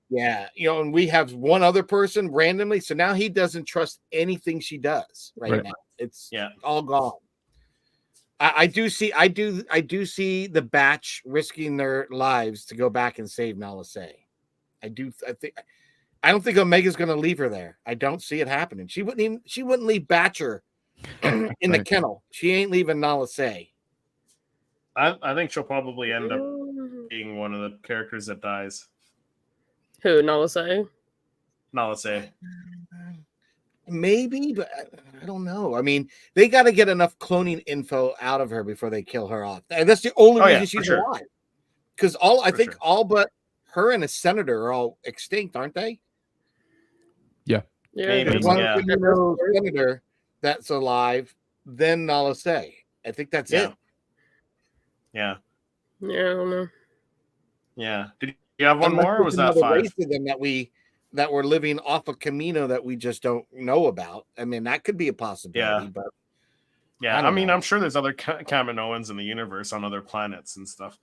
Yeah, and we have one other person randomly, so now he doesn't trust anything she does right now. It's all gone. I do see the batch risking their lives to go back and save Nala Say. I don't think Omega's going to leave her there. I don't see it happening. She wouldn't leave Batcher in the kennel. She ain't leaving Nala Say. I think she'll probably end up being one of the characters that dies. Who, Nala Say? Nala Say. Maybe, but I don't know. I mean, they got to get enough cloning info out of her before they kill her off. And that's the only reason she's alive. Because all but her and a senator are all extinct, aren't they? Yeah. Maybe. There's one senator that's alive, then Nala Say. I think that's it. Yeah. Yeah, I don't know. Yeah. Did you have one more, or was that 5? Race of them that were living off of Camino that we just don't know about. I mean, that could be a possibility. But I mean, I'm sure there's other Kaminoans in the universe on other planets and stuff.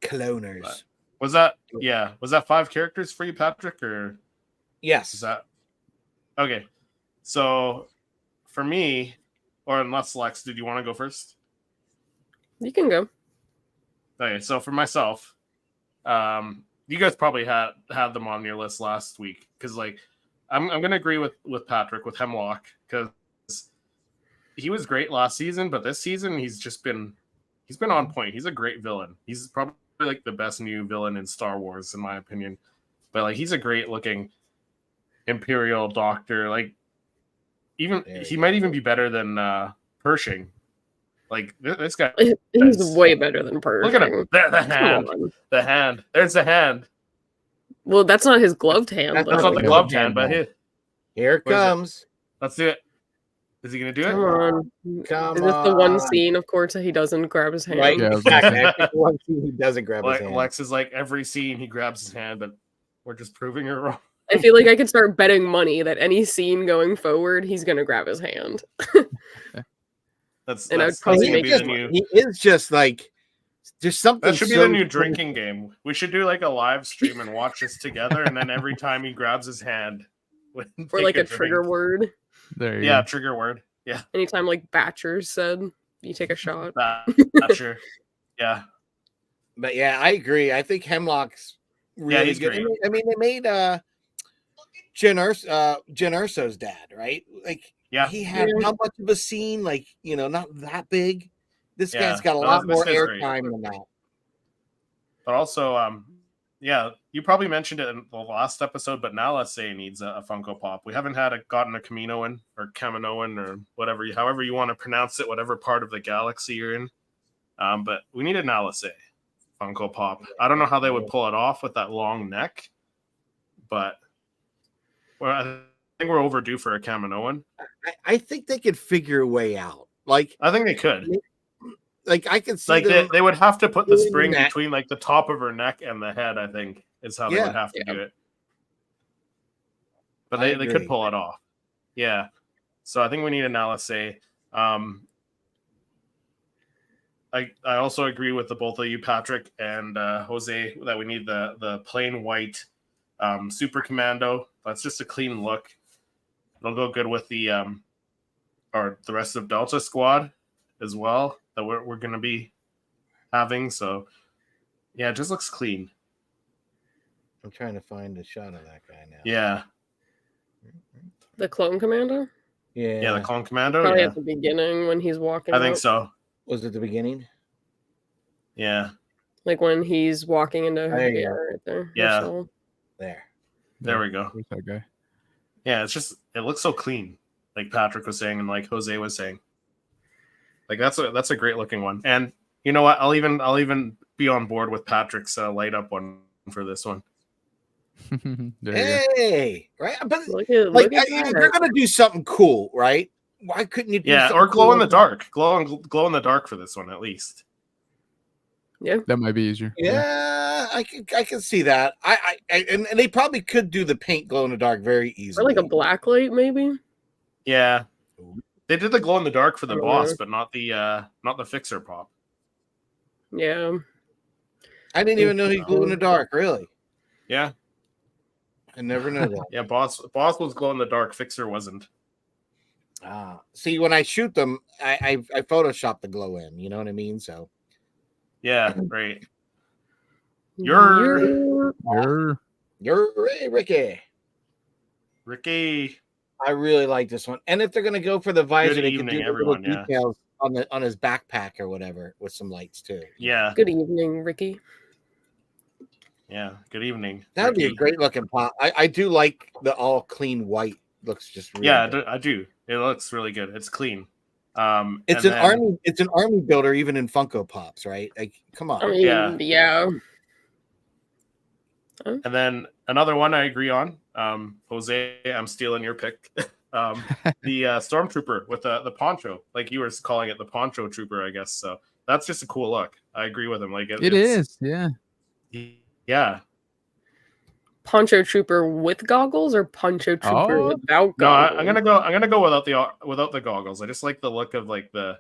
Cloners. But was that 5 characters for you, Patrick, or yes? Is that okay? So for me, or unless Lex, did you want to go first? You can go. Okay, so for myself, you guys probably had them on your list last week, because like I'm gonna agree with Patrick with Hemlock, because he was great last season, but this season he's been on point. He's a great villain. He's probably like the best new villain in Star Wars, in my opinion. But like he's a great looking Imperial doctor. Like he might even be better than Pershing. Like this guy, he's way better than Pershing. Look at him. The hand. There's the hand. Well, that's not his gloved hand. That's not the gloved hand, but here it comes. Let's do it. Is he gonna do it? Come on. Is this the one scene, of course, that he doesn't grab his hand? Right. Exactly. One scene he doesn't grab his hand. Lex is like every scene he grabs his hand, but we're just proving it wrong. I feel like I could start betting money that any scene going forward, he's gonna grab his hand. That's And I'd that's probably gonna make be his the new. He is just like there's something. That should be so the new drinking game. We should do like a live stream and watch this together, and then every time he grabs his hand, or take like a drink. trigger word. There you Yeah, go. trigger word. Yeah, Anytime like Batchers said, you take a shot. Thatcher. Yeah, But yeah, I agree. I think Hemlock's really he's good. great. I mean, they made Jen Urso's dad, right? Like yeah, he had Yeah. how much of a scene? Like, not that big. This Yeah. guy's got a No, lot this more guy's great. airtime than that. but also, yeah, you probably mentioned it in the last episode, but now let's say he needs a Funko Pop. We haven't gotten a Kaminoan or Kaminoan or whatever, however you want to pronounce it, whatever part of the galaxy you're in. But we need a Nalase Funko Pop. I don't know how they would pull it off with that long neck, but I think we're overdue for a Kaminoan. I think they could figure a way out. Like, I think they could. like I can see Like them. they would have to put the doing spring that. between like the top of her neck and the head, I think, is how they Yeah. would have to do it. But I they could agree. pull it off. Yeah. So I think we need an LSA. I also agree with the both of you, Patrick and Jose, that we need the plain white Super Commando. That's just a clean look. It'll go good with the or the rest of Delta Squad as well that we're going to be having. So yeah, it just looks clean. I'm trying to find a shot of that guy now. Yeah. The Clone Commando? Yeah, the Clone Commando. Probably Yeah, at the beginning when he's walking I think out. so. Was it the beginning? Yeah. Like when he's walking into her There you go. right there. Yeah. So, There we go. Where's that guy? Yeah, it looks so clean, like Patrick was saying and like Jose was saying. Like that's a great looking one. And you know what? I'll even be on board with Patrick's light up one for this one. There you go. Hey, right? But look at if you're gonna do something cool, right? Why couldn't you do Yeah, something or glow in the cool? dark. Glow in the dark for this one at least. Yeah. That might be easier. Yeah, I can see that. And they probably could do the paint glow in the dark very Or easily. like a black light, maybe. Yeah. They did the glow in the dark for the I don't boss, know. but not the fixer pop. Yeah. I didn't even know he glowed in the dark. Really, Yeah. I never know that. Yeah, boss was glow in the dark, fixer wasn't. See, when I shoot them, I Photoshop the glow in. You know what I mean? So Yeah, right. You're you're Ricky. Ricky. I really like this one. And if they're gonna go for the visor, Good they can evening, do the little everyone, yeah. details on his backpack or whatever with some lights too. Yeah. Good evening, Ricky. Yeah. Good eevening. That would be a Ricky. great looking pop. I do like the all clean white. Looks just really Yeah, good. I do. It looks really good. It's clean. It's and an then- army. It's an army builder, even in Funko Pops, right? Like, come on. I mean, Yeah. yeah. And then another one I agree on. Jose, I'm stealing your pick. The stormtrooper with the poncho, like you were calling it, the poncho trooper, I guess. So that's just a cool look. I agree with him. Like It is. Yeah. Yeah. Poncho Trooper with goggles or Poncho Trooper Oh. without No, goggles? I'm gonna go without the goggles. I just like the look of like the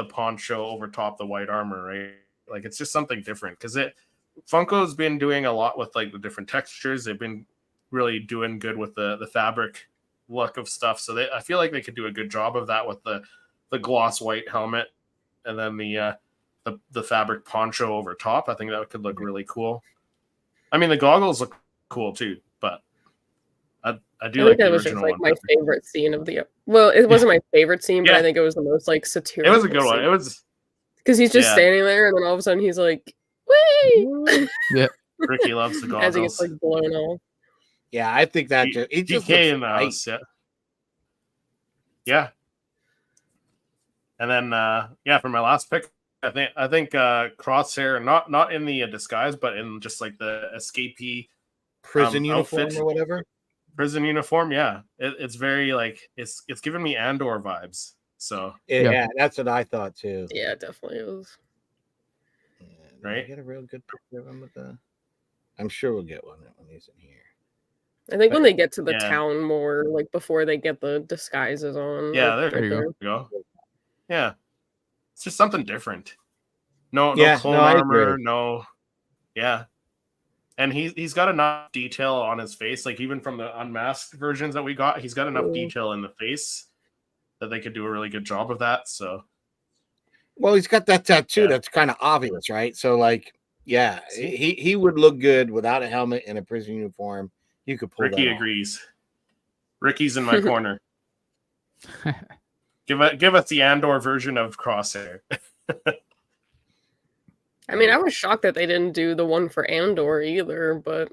poncho over top the white armor, right? Like it's just something different because Funko's been doing a lot with like the different textures. They've been really doing good with the fabric look of stuff. So I feel like they could do a good job of that with the gloss white helmet and then the fabric poncho over top. I think that could look really cool. I mean, the goggles look cool too, but I do I like think the that was just original like one. my favorite scene of the. Well, it wasn't my favorite scene, but Yeah. I think it was the most like satirical. It was a good one. It was because he's just yeah. standing there, and then all of a sudden he's like, "Wait!" Ricky loves the goggles. as he gets like blown off. Yeah, I think that it just DK looks in the great. house, yeah. Yeah. And then for my last pick, I think Crosshair, not in the disguise, but in just like the escapee Prison uniform outfit. or whatever. Prison uniform, yeah. It's very like it's giving me Andor vibes. So Yeah, that's what I thought too. Yeah, it definitely is. Yeah, did Right? I get a real good picture of him with the. I'm sure we'll get one when he's in here. I think when they get to the Yeah. town more, like before they get the disguises on. Yeah, like, there you right go. Yeah, it's just something different. No Yeah, clone no, I armor. agree. No, yeah, and he's got enough detail on his face. Like even from the unmasked versions that we got, he's got enough Mm. detail in the face that they could do a really good job of that. So Well, he's got that tattoo Yeah. that's kind of obvious, right? So, like, yeah, See? he would look good without a helmet and a prison uniform. You could pull Ricky that off. agrees. Ricky's in my corner. Give us the Andor version of Crosshair. I mean, I was shocked that they didn't do the one for Andor either, but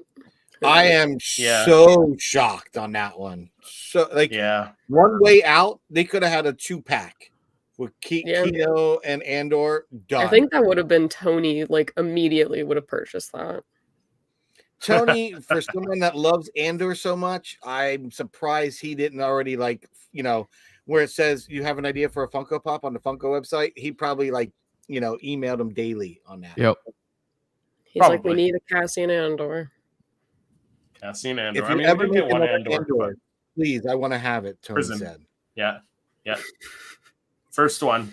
I am so shocked on that one. So, like, Yeah, One Way Out, they could have had a 2-pack with Yeah. Kino and Andor done. I think that would have been Tony, like, immediately would have purchased that. Tony, for someone that loves Andor so much, I'm surprised he didn't already, like, where it says you have an idea for a Funko Pop on the Funko website. He probably, like, emailed him daily on that. Yep. He's like, we Probably. need a Cassian Andor. Cassian Andor. If I you mean, ever we did make get one another Andor. Andor, please, I want to have it, Tony Prison. said. Yeah. First one.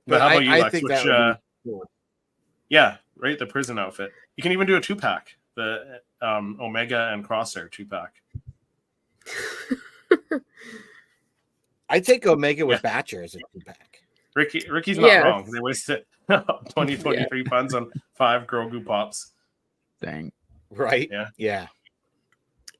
But how about you, I Lex? think Which, that would be cool. yeah, right, the prison outfit. You can even do a 2-pack. The Omega and Crosshair 2-pack. I take Omega with Batcher as a 2-pack. Ricky's not Yeah. wrong. They wasted 2023 funds on 5 Grogu Pops. Dang. Right? Yeah. Yeah.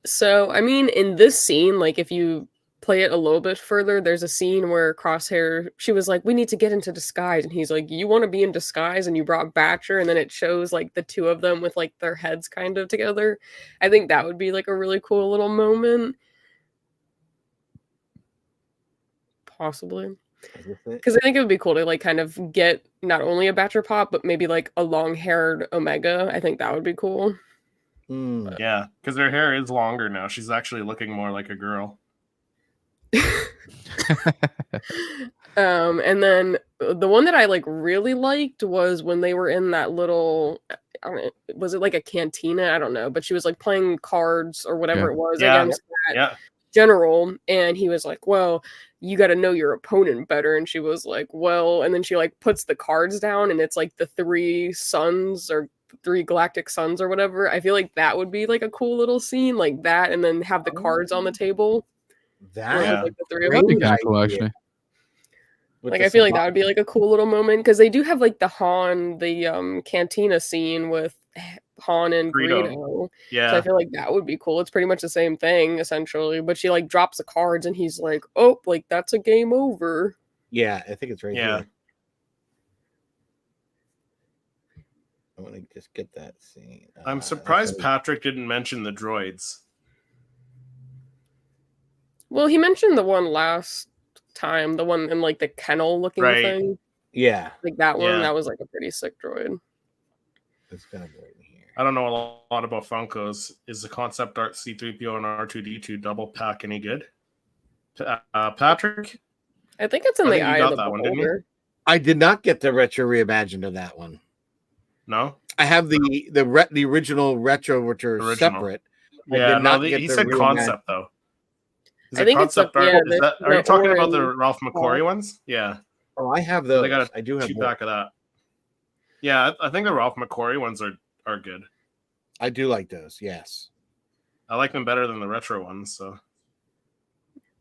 So, I mean, in this scene, like, if you play it a little bit further, there's a scene where Crosshair, she was like, we need to get into disguise. And he's like, you want to be in disguise? And you brought Batcher. And then it shows, like, the two of them with, like, their heads kind of together. I think that would be, like, a really cool little moment. Possibly. Because I think it would be cool to, like, kind of get not only a Batcher Pop, but maybe, like, a long-haired Omega. I think that would be cool. Yeah, because her hair is longer now. She's actually looking more like a girl. And then the one that I, like, really liked was when they were in that little, I don't know, was it like a cantina? I don't know, but she was, like, playing cards or whatever Yeah. it was Yeah. against that Yeah. general, and he was like, well, you got to know your opponent better. And she was like, well, and then she, like, puts the cards down, and it's like the 3 suns or 3 galactic suns or whatever. I feel like that would be, like, a cool little scene like that, and then have the cards on the table. That Yeah. Like, the 3 of That'd be them. kind of cool, actually. Like, I feel like that would be, like, a cool little moment, because they do have, like, the Han, the cantina scene with Han and Greedo. Greedo. Yeah. So I feel like that would be cool. It's pretty much the same thing, essentially, but she, like, drops the cards, and he's like, oh, like, that's a game over. Yeah, I think it's right Yeah. here. I want to just get that scene. I'm surprised that's Patrick didn't mention the droids. Well, he mentioned the one last time, the one in, like, the kennel looking Right. thing. yeah, Like, that one, Yeah. that was, like, a pretty sick droid. it's gonna go in here. I don't know a lot about Funkos. Is the concept art C-3PO and R2-D2 double pack any good? Patrick? I think it's in I the think you eye got of the that one, didn't you? beholder. I did not get the retro reimagined of that one. No? I have the original retro, which are Original. separate. I Yeah, did not no, get he the said reimagined. concept, though. Is I it think it's concept the- art? yeah, Is that, are the you talking about the orange Ralph McQuarrie ones? Yeah. Oh, I have So those. they got I do have 2-pack of that. Yeah, I think the Ralph McQuarrie ones are good. I do like those. Yes. I like them better than the retro ones. So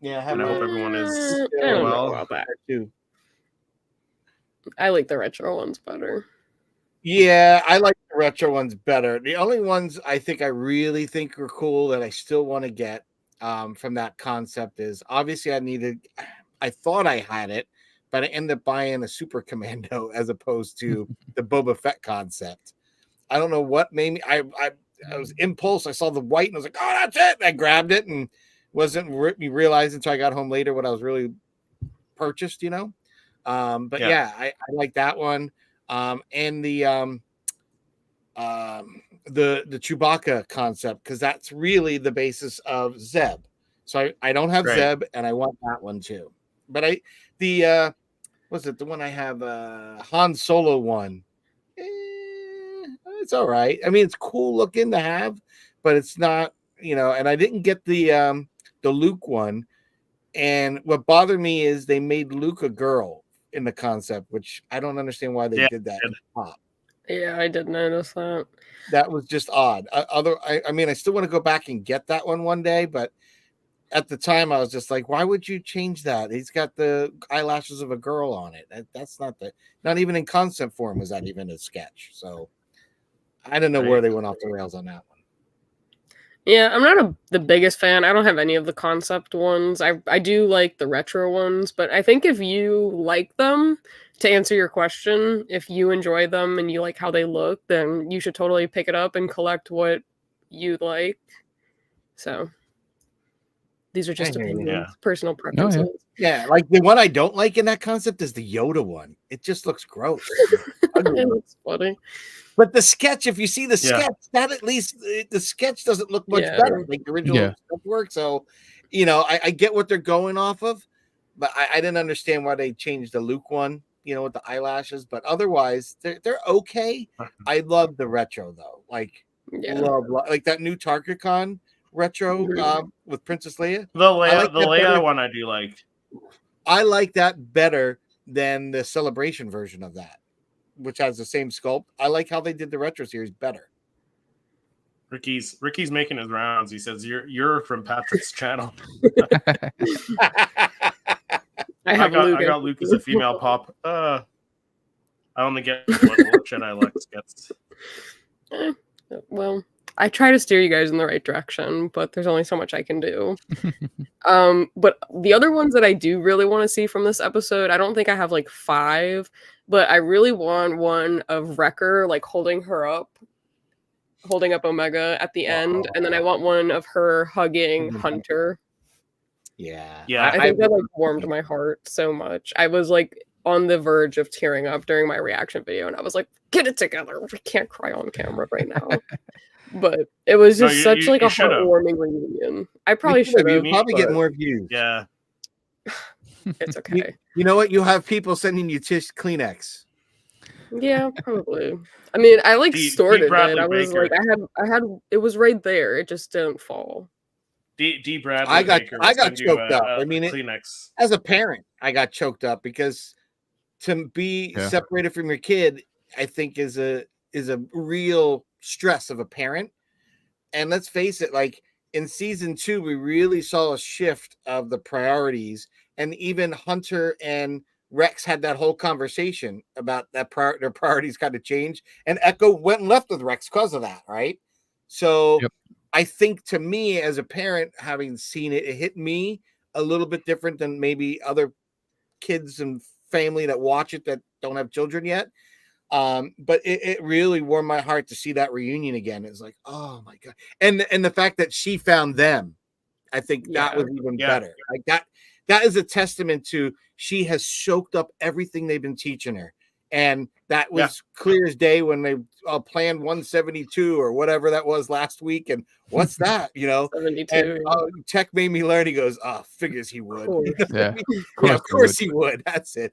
Yeah, I and I hope everyone is I don't know well. about that. too. I like the retro ones better. Yeah, I like the retro ones better. The only ones I think I really think are cool that I still want to get from that concept is obviously I thought I had it, but I ended up buying a Super Commando as opposed to the Boba Fett concept. I don't know what made me. I was impulse. I saw the white and I was like, oh, that's it. And I grabbed it and wasn't realized until I got home later what I was really purchased, But yeah, I like that one. And the Chewbacca concept, because that's really the basis of Zeb. So I don't have Right. Zeb, and I want that one too. But what's it? The one I have, Han Solo one. I it's all right. I mean, it's cool looking to have, but it's not, and I didn't get the Luke one. And what bothered me is they made Luke a girl in the concept, which I don't understand why they did that. Yeah, I did notice that. That was just odd. I mean, I still want to go back and get that one day, but at the time I was just like, why would you change that? He's got the eyelashes of a girl on it. That's not even in concept form was that even a sketch. So I don't know where they went off the rails on that one. Yeah, I'm not the biggest fan. I don't have any of the concept ones. I do like the retro ones, but I think if you like them, to answer your question, if you enjoy them and you like how they look, then you should totally pick it up and collect what you like. So these are just opinions, personal preferences. Yeah, like the one I don't like in that concept is the Yoda one. It just looks gross. It looks funny. But the sketch, if you see the sketch, that at least the sketch doesn't look much better, like the original stuff work. So, I get what they're going off of, but I didn't understand why they changed the Luke one, with the eyelashes. But otherwise, they're okay. I love the retro though, love like that new TargetCon retro with Princess Leia. The Leia one I do like. I like that better than the Celebration version of that, which has the same sculpt. I like how they did the retro series better. Ricky's making his rounds. He says you're from Patrick's channel. I got Luke as a female pop. I only get what Jedi Lex gets. Well, I try to steer you guys in the right direction, but there's only so much I can do. But the other ones that I do really want to see from this episode, I don't think I have 5, but I really want one of Wrecker holding up Omega at the end, and then I want one of her hugging Hunter. Yeah. I think that warmed my heart so much. I was on the verge of tearing up during my reaction video, and I was like, "Get it together! We can't cry on camera right now." But it was just such a heartwarming reunion. I probably should have. Probably get more views. Yeah. It's okay. You know what? You'll have people sending you Kleenex. Yeah, probably. I mean, I stored it. I was I had it was right there. It just didn't fall. D. Bradley. I got choked up. I mean, Kleenex. As a parent, I got choked up because to be separated from your kid, I think is a real stress of a parent. And let's face it, in season 2, we really saw a shift of the priorities, and even Hunter and Rex had that whole conversation about that their priorities kind of changed, and Echo went and left with Rex because of that, right? So I think to me as a parent, having seen it, it hit me a little bit different than maybe other kids and family that watch it that don't have children yet. But it really warmed my heart to see that reunion again. It's like, oh my God. And the fact that she found them, I think that was even better. That is a testament to she has soaked up everything they've been teaching her. And that was clear as day when they planned 172 or whatever that was last week. And what's that? 72. And, Tech made me learn. He goes, figures he would. Of course he would. That's it.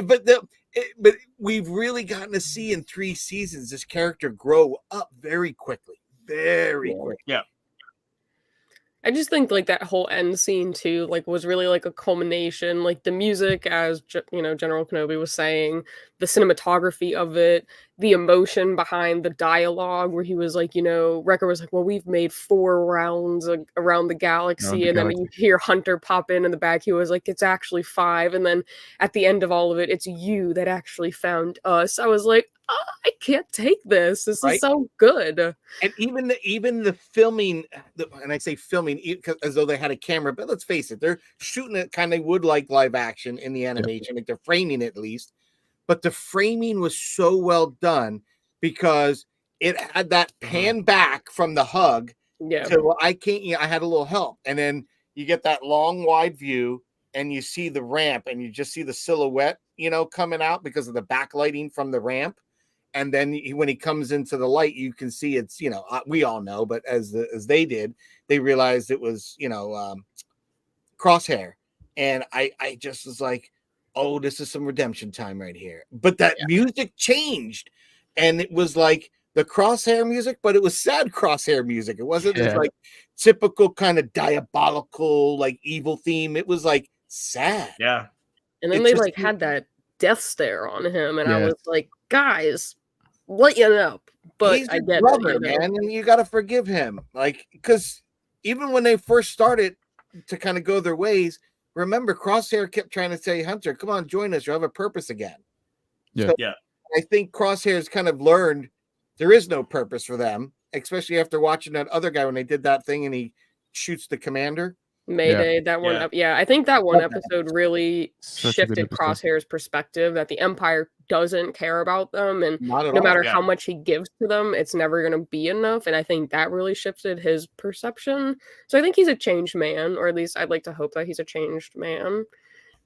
But we've really gotten to see in 3 seasons this character grow up very quickly. Very quickly. Yeah. I just think that whole end scene too, was really a culmination. The music, as General Kenobi was saying, the cinematography of it, the emotion behind the dialogue, where he was Wrecker was well, we've made 4 rounds around the galaxy, and then you hear Hunter pop in the back. He was it's actually 5, and then at the end of all of it, it's you that actually found us. I was like, I can't take this. This is so good. And even the filming, and I say filming as though they had a camera, but let's face it, they're shooting it kind of would like live action in the animation, they're framing it at least. But the framing was so well done because it had that pan back from the hug. To I had a little help, and then you get that long wide view, and you see the ramp, and you just see the silhouette, coming out because of the backlighting from the ramp. And then when he comes into the light, you can see it's, we all know, but as they did, they realized it was, Crosshair. And I just was like, oh, this is some redemption time right here. But that music changed. And it was the Crosshair music, but it was sad Crosshair music. It wasn't this Yeah. like typical kind of diabolical, like evil theme. It was like sad. Yeah. And then It they just- like had that death stare on him, and I Yes. was like, guys, lighten up. But He's I your get brother, it, you know? man, and you got to forgive him. Like, because even when they first started to kind of go their ways, remember Crosshair kept trying to say, Hunter, come on, join us. You'll have a purpose again. Yeah. So Yeah. I think Crosshair's kind of learned there is no purpose for them, especially after watching that other guy when they did that thing and he shoots the commander. Mayday, that one Yeah. up. Yeah, I think that one Love that. episode really Such a good shifted episode. Crosshair's perspective that the Empire doesn't care about them, and Not at no all. matter yeah. how much he gives to them, it's never going to be enough. And I think that really shifted his perception. So I think he's a changed man, or at least I'd like to hope that he's a changed man.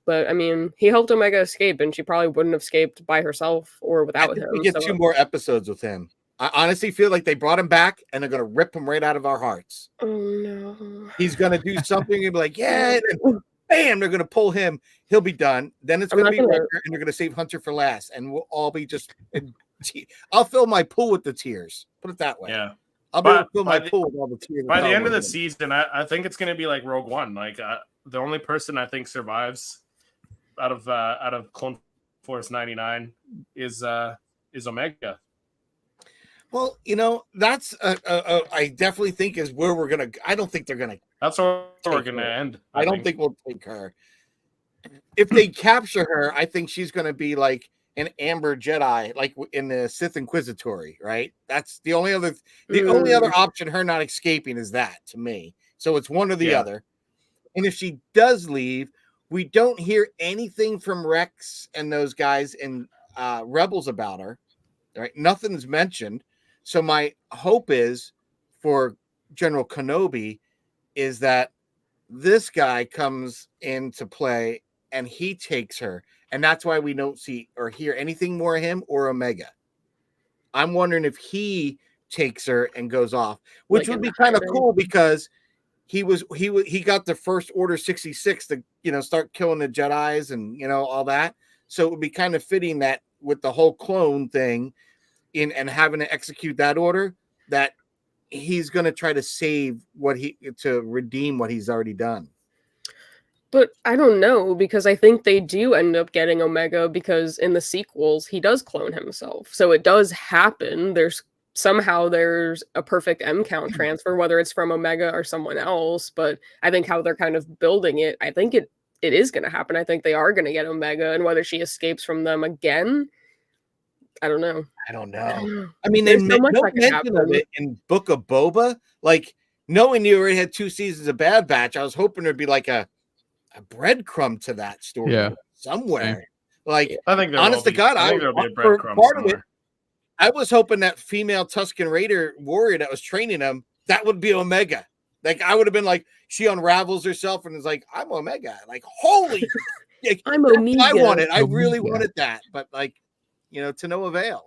But I mean, he helped Omega escape, and she probably wouldn't have escaped by herself or I without think him. we get so- 2 more episodes with him. I honestly feel like they brought him back and they're going to rip him right out of our hearts. Oh no. He's going to do something and be like, yeah, and then bam, they're going to pull him. He'll be done. Then it's I'm going to not be gonna- Wrecker, and they're going to save Hunter for last. And we'll all be just, I'll fill my pool with the tears. Put it that way. Yeah. I'll be able to But fill by my the- pool with all the tears. By the without end of the worrying. season, I think it's going to be like Rogue One. Like the only person I think survives out of Clone Force 99 is Omega. Well, you know, that's I definitely think is where we're gonna. I don't think they're gonna. That's where we're Take going to her. end. I don't think we'll take her. If they capture her, I think she's gonna be like an Amber Jedi, like in the Sith Inquisitory, right? That's the only other. The only other option her not escaping is that to me. So it's one or the Yeah. other. And if she does leave, we don't hear anything from Rex and those guys in Rebels about her. Right? Nothing's mentioned. So my hope is for General Kenobi is that this guy comes into play and he takes her. And that's why we don't see or hear anything more of him or Omega. I'm wondering if he takes her and goes off, which Like would in be kind of hiding. cool because he got the first Order 66 to start killing the Jedis and all that. So it would be kind of fitting that with the whole clone thing and having to execute that order, that he's going to try to to redeem what he's already done. But I don't know, because I think they do end up getting Omega, because in the sequels he does clone himself. So it does happen. There's a perfect M count transfer, whether it's from Omega or someone else. But I think how they're kind of building it, I think it is going to happen. I think they are going to get Omega, and whether she escapes from them again, I don't know. I don't I know. don't know. I mean, There's they so much no that could mention of happen. it in Book of Boba. Like, knowing you already had 2 seasons of Bad Batch, I was hoping there'd be like a breadcrumb to that story somewhere. Like, I think there honest will to be. God, I think there'll be a for breadcrumb part of it, somewhere. I was hoping that female Tusken Raider warrior that was training him, that would be Omega. Like, I would have been like, she unravels herself and is like, I'm Omega. Like, holy, I'm that's what Omega. I wanted. I really Omega. wanted that, but like, to no avail.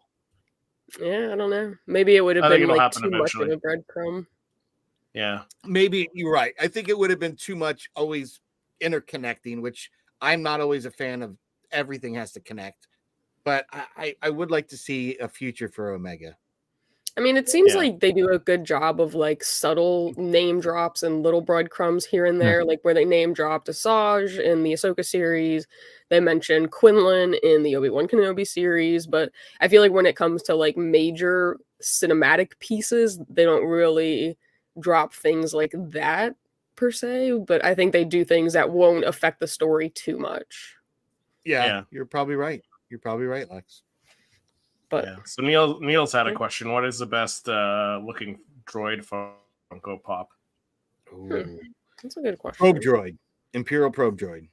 Yeah, I don't know. Maybe it would have I think been it'll like happen too much of eventually. a breadcrumb. Yeah. Maybe you're right. I think it would have been too much always interconnecting, which I'm not always a fan of. Everything has to connect, but I would like to see a future for Omega. I mean, it seems Yeah. like they do a good job of like subtle name drops and little breadcrumbs here and Yeah. there, like where they name dropped Asajj in the Ahsoka series. They mentioned Quinlan in the Obi-Wan Kenobi series, but I feel like when it comes to like major cinematic pieces, they don't really drop things like that per se, but I think they do things that won't affect the story too much. Yeah. You're probably right. You're probably right, Lex. But Yeah. So Neil's had a question. What is the best looking droid Funko Pop? Ooh. that's a good question. Probe droid, Imperial probe droid.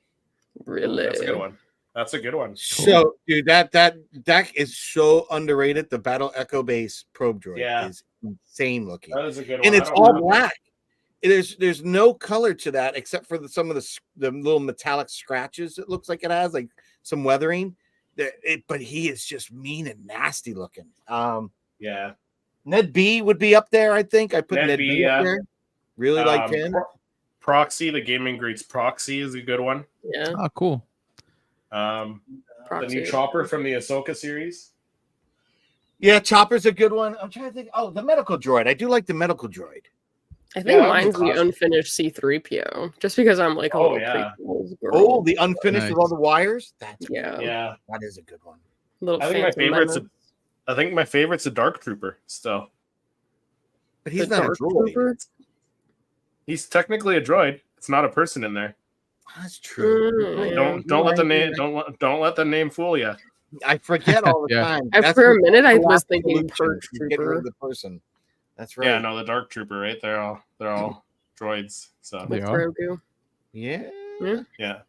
Really? That's a good one. That's a good one. So, dude, that is so underrated. The Battle Echo Base probe droid Yeah. is insane looking. That is a good one. And I it's don't all know. black. There's no color to that except for some of the little metallic scratches it looks like it has, like some weathering. But he is just mean and nasty looking. Yeah. Ned B would be up there, I think. I put Ned Ned B, B up yeah. there. Really like him. Proxy, the Gaming Greets Proxy is a good one. Yeah. Ah, cool. The Proxy. new chopper from the Ahsoka series. Yeah, Chopper's a good one. I'm trying to think. Oh, the medical droid. I do like the medical droid. I think Yeah, mine's the awesome. unfinished C-3PO, just because I'm like a Oh, little yeah. prequels girl. Oh, the unfinished with all Nice. the wires. That's Yeah. that is a good one. Little I think my Phantom favorite's Menace. I think my favorite's a Dark Trooper still. But he's The not Dark a droid. Trooper? He's technically a droid. It's not a person in there. That's true. Mm, Don't let the You're name right. don't let the name fool you. I forget all the Yeah. time. For a what- minute, I the was last thinking evolution, Purge is getting rid Trooper of the person. That's right. Yeah, no, the Dark Trooper, right? They're all droids. So They with are. Grogu. Yeah, yeah.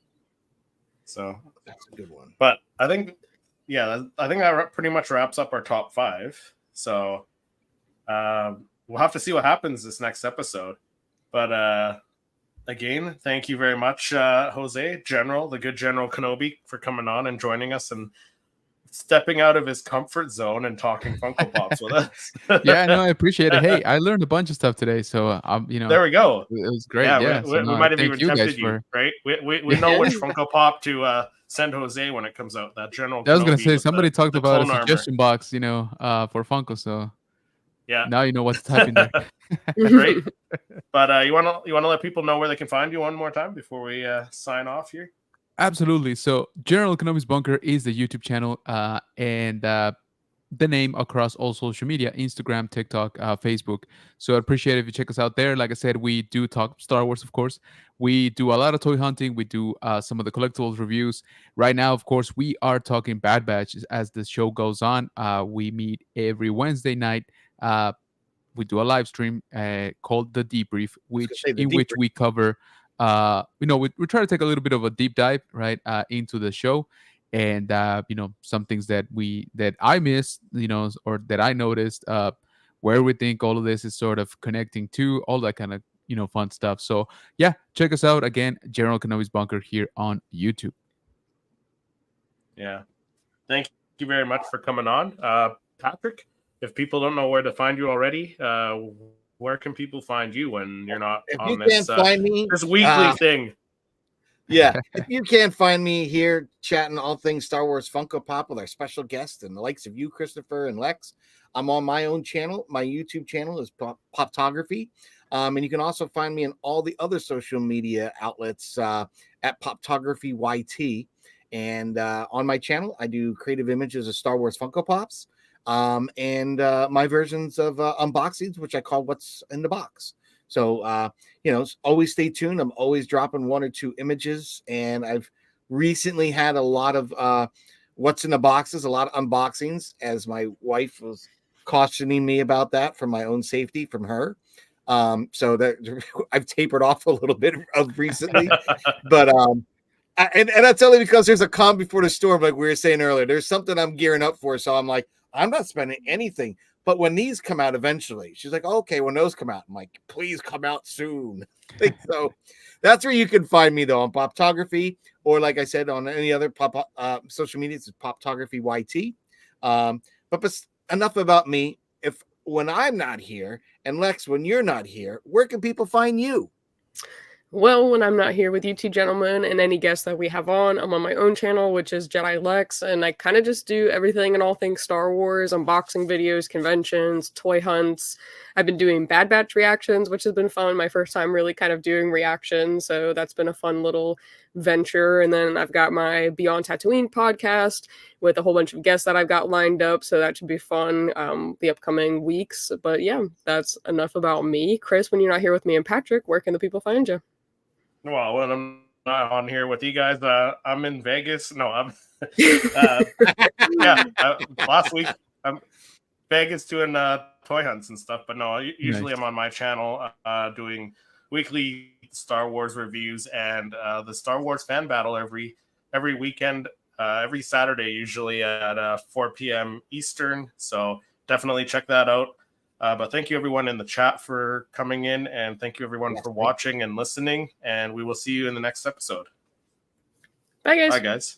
So, that's a good one. but I think that pretty much wraps up our top 5. So we'll have to see what happens this next episode. But again, thank you very much, Jose, the good General Kenobi, for coming on and joining us and stepping out of his comfort zone and talking Funko Pops with us. Yeah, no, I appreciate it. Hey, I learned a bunch of stuff today, so there we go. it was great. Yeah, Yeah, we so no, might have thank even you guys tempted you, for. right? We know which Funko Pop to send Jose when it comes out. That General. I was gonna Kenobi say with somebody talked the about a clone armor. suggestion box, for Funko. So Yeah, now you know what to type in there. great. But you want to let people know where they can find you one more time before we sign off here? Absolutely. So General Kenobi's Bunker is the YouTube channel, and the name across all social media: Instagram, TikTok, Facebook. So I appreciate it if you check us out there. Like I said, we do talk Star Wars, of course. We do a lot of toy hunting. We do some of the collectibles reviews. Right now, of course, we are talking Bad Batch as the show goes on. We meet every Wednesday night. We do a live stream called The Debrief, in which we cover, we try to take a little bit of a deep dive, right, into the show, and some things that I missed, or that I noticed, where we think all of this is sort of connecting to, all that kind of fun stuff. So yeah, check us out again, General Kenobi's Bunker here on YouTube. Yeah, thank you very much for coming on, Patrick. If people don't know where to find you already, where can people find you when you're not on this weekly thing? Yeah, if you can't find me here chatting all things Star Wars Funko Pop with our special guest and the likes of you, Christopher and Lex, I'm on my own channel. My YouTube channel is Poptography. And you can also find me on all the other social media outlets at Poptography YT. And on my channel, I do creative images of Star Wars Funko Pops. And my versions of unboxings, which I call What's in the Box. So, always stay tuned. I'm always dropping 1 or 2 images, and I've recently had a lot of What's in the Boxes, a lot of unboxings, as my wife was cautioning me about that for my own safety from her. So that I've tapered off a little bit of recently, but and that's only because there's a calm before the storm, like we were saying earlier. There's something I'm gearing up for, so I'm like, I'm not spending anything. But when these come out eventually, she's like, okay, when those come out, I'm like, please come out soon. So that's where you can find me, though, on Poptography, or like I said, on any other social media, it's Poptography YT. But enough about me. When I'm not here, and Lex, when you're not here, where can people find you? Well, when I'm not here with you two gentlemen and any guests that we have on, I'm on my own channel, which is Jedi Lex, and I kind of just do everything and all things Star Wars, unboxing videos, conventions, toy hunts. I've been doing Bad Batch reactions, which has been fun. My first time really kind of doing reactions, so that's been a fun little venture. And then I've got my Beyond Tatooine podcast with a whole bunch of guests that I've got lined up, so that should be fun the upcoming weeks. But yeah, that's enough about me. Chris, when you're not here with me and Patrick, where can the people find you? Well, when I'm not on here with you guys, I'm in Vegas. No, I'm last week I'm Vegas doing toy hunts and stuff. But no, usually I'm on my channel doing weekly Star Wars reviews and the Star Wars fan battle every weekend, every Saturday, usually at 4 p.m. Eastern. So definitely check that out. But thank you, everyone in the chat, for coming in, and thank you, everyone, for watching and listening, and we will see you in the next episode. Bye, guys. Bye, guys.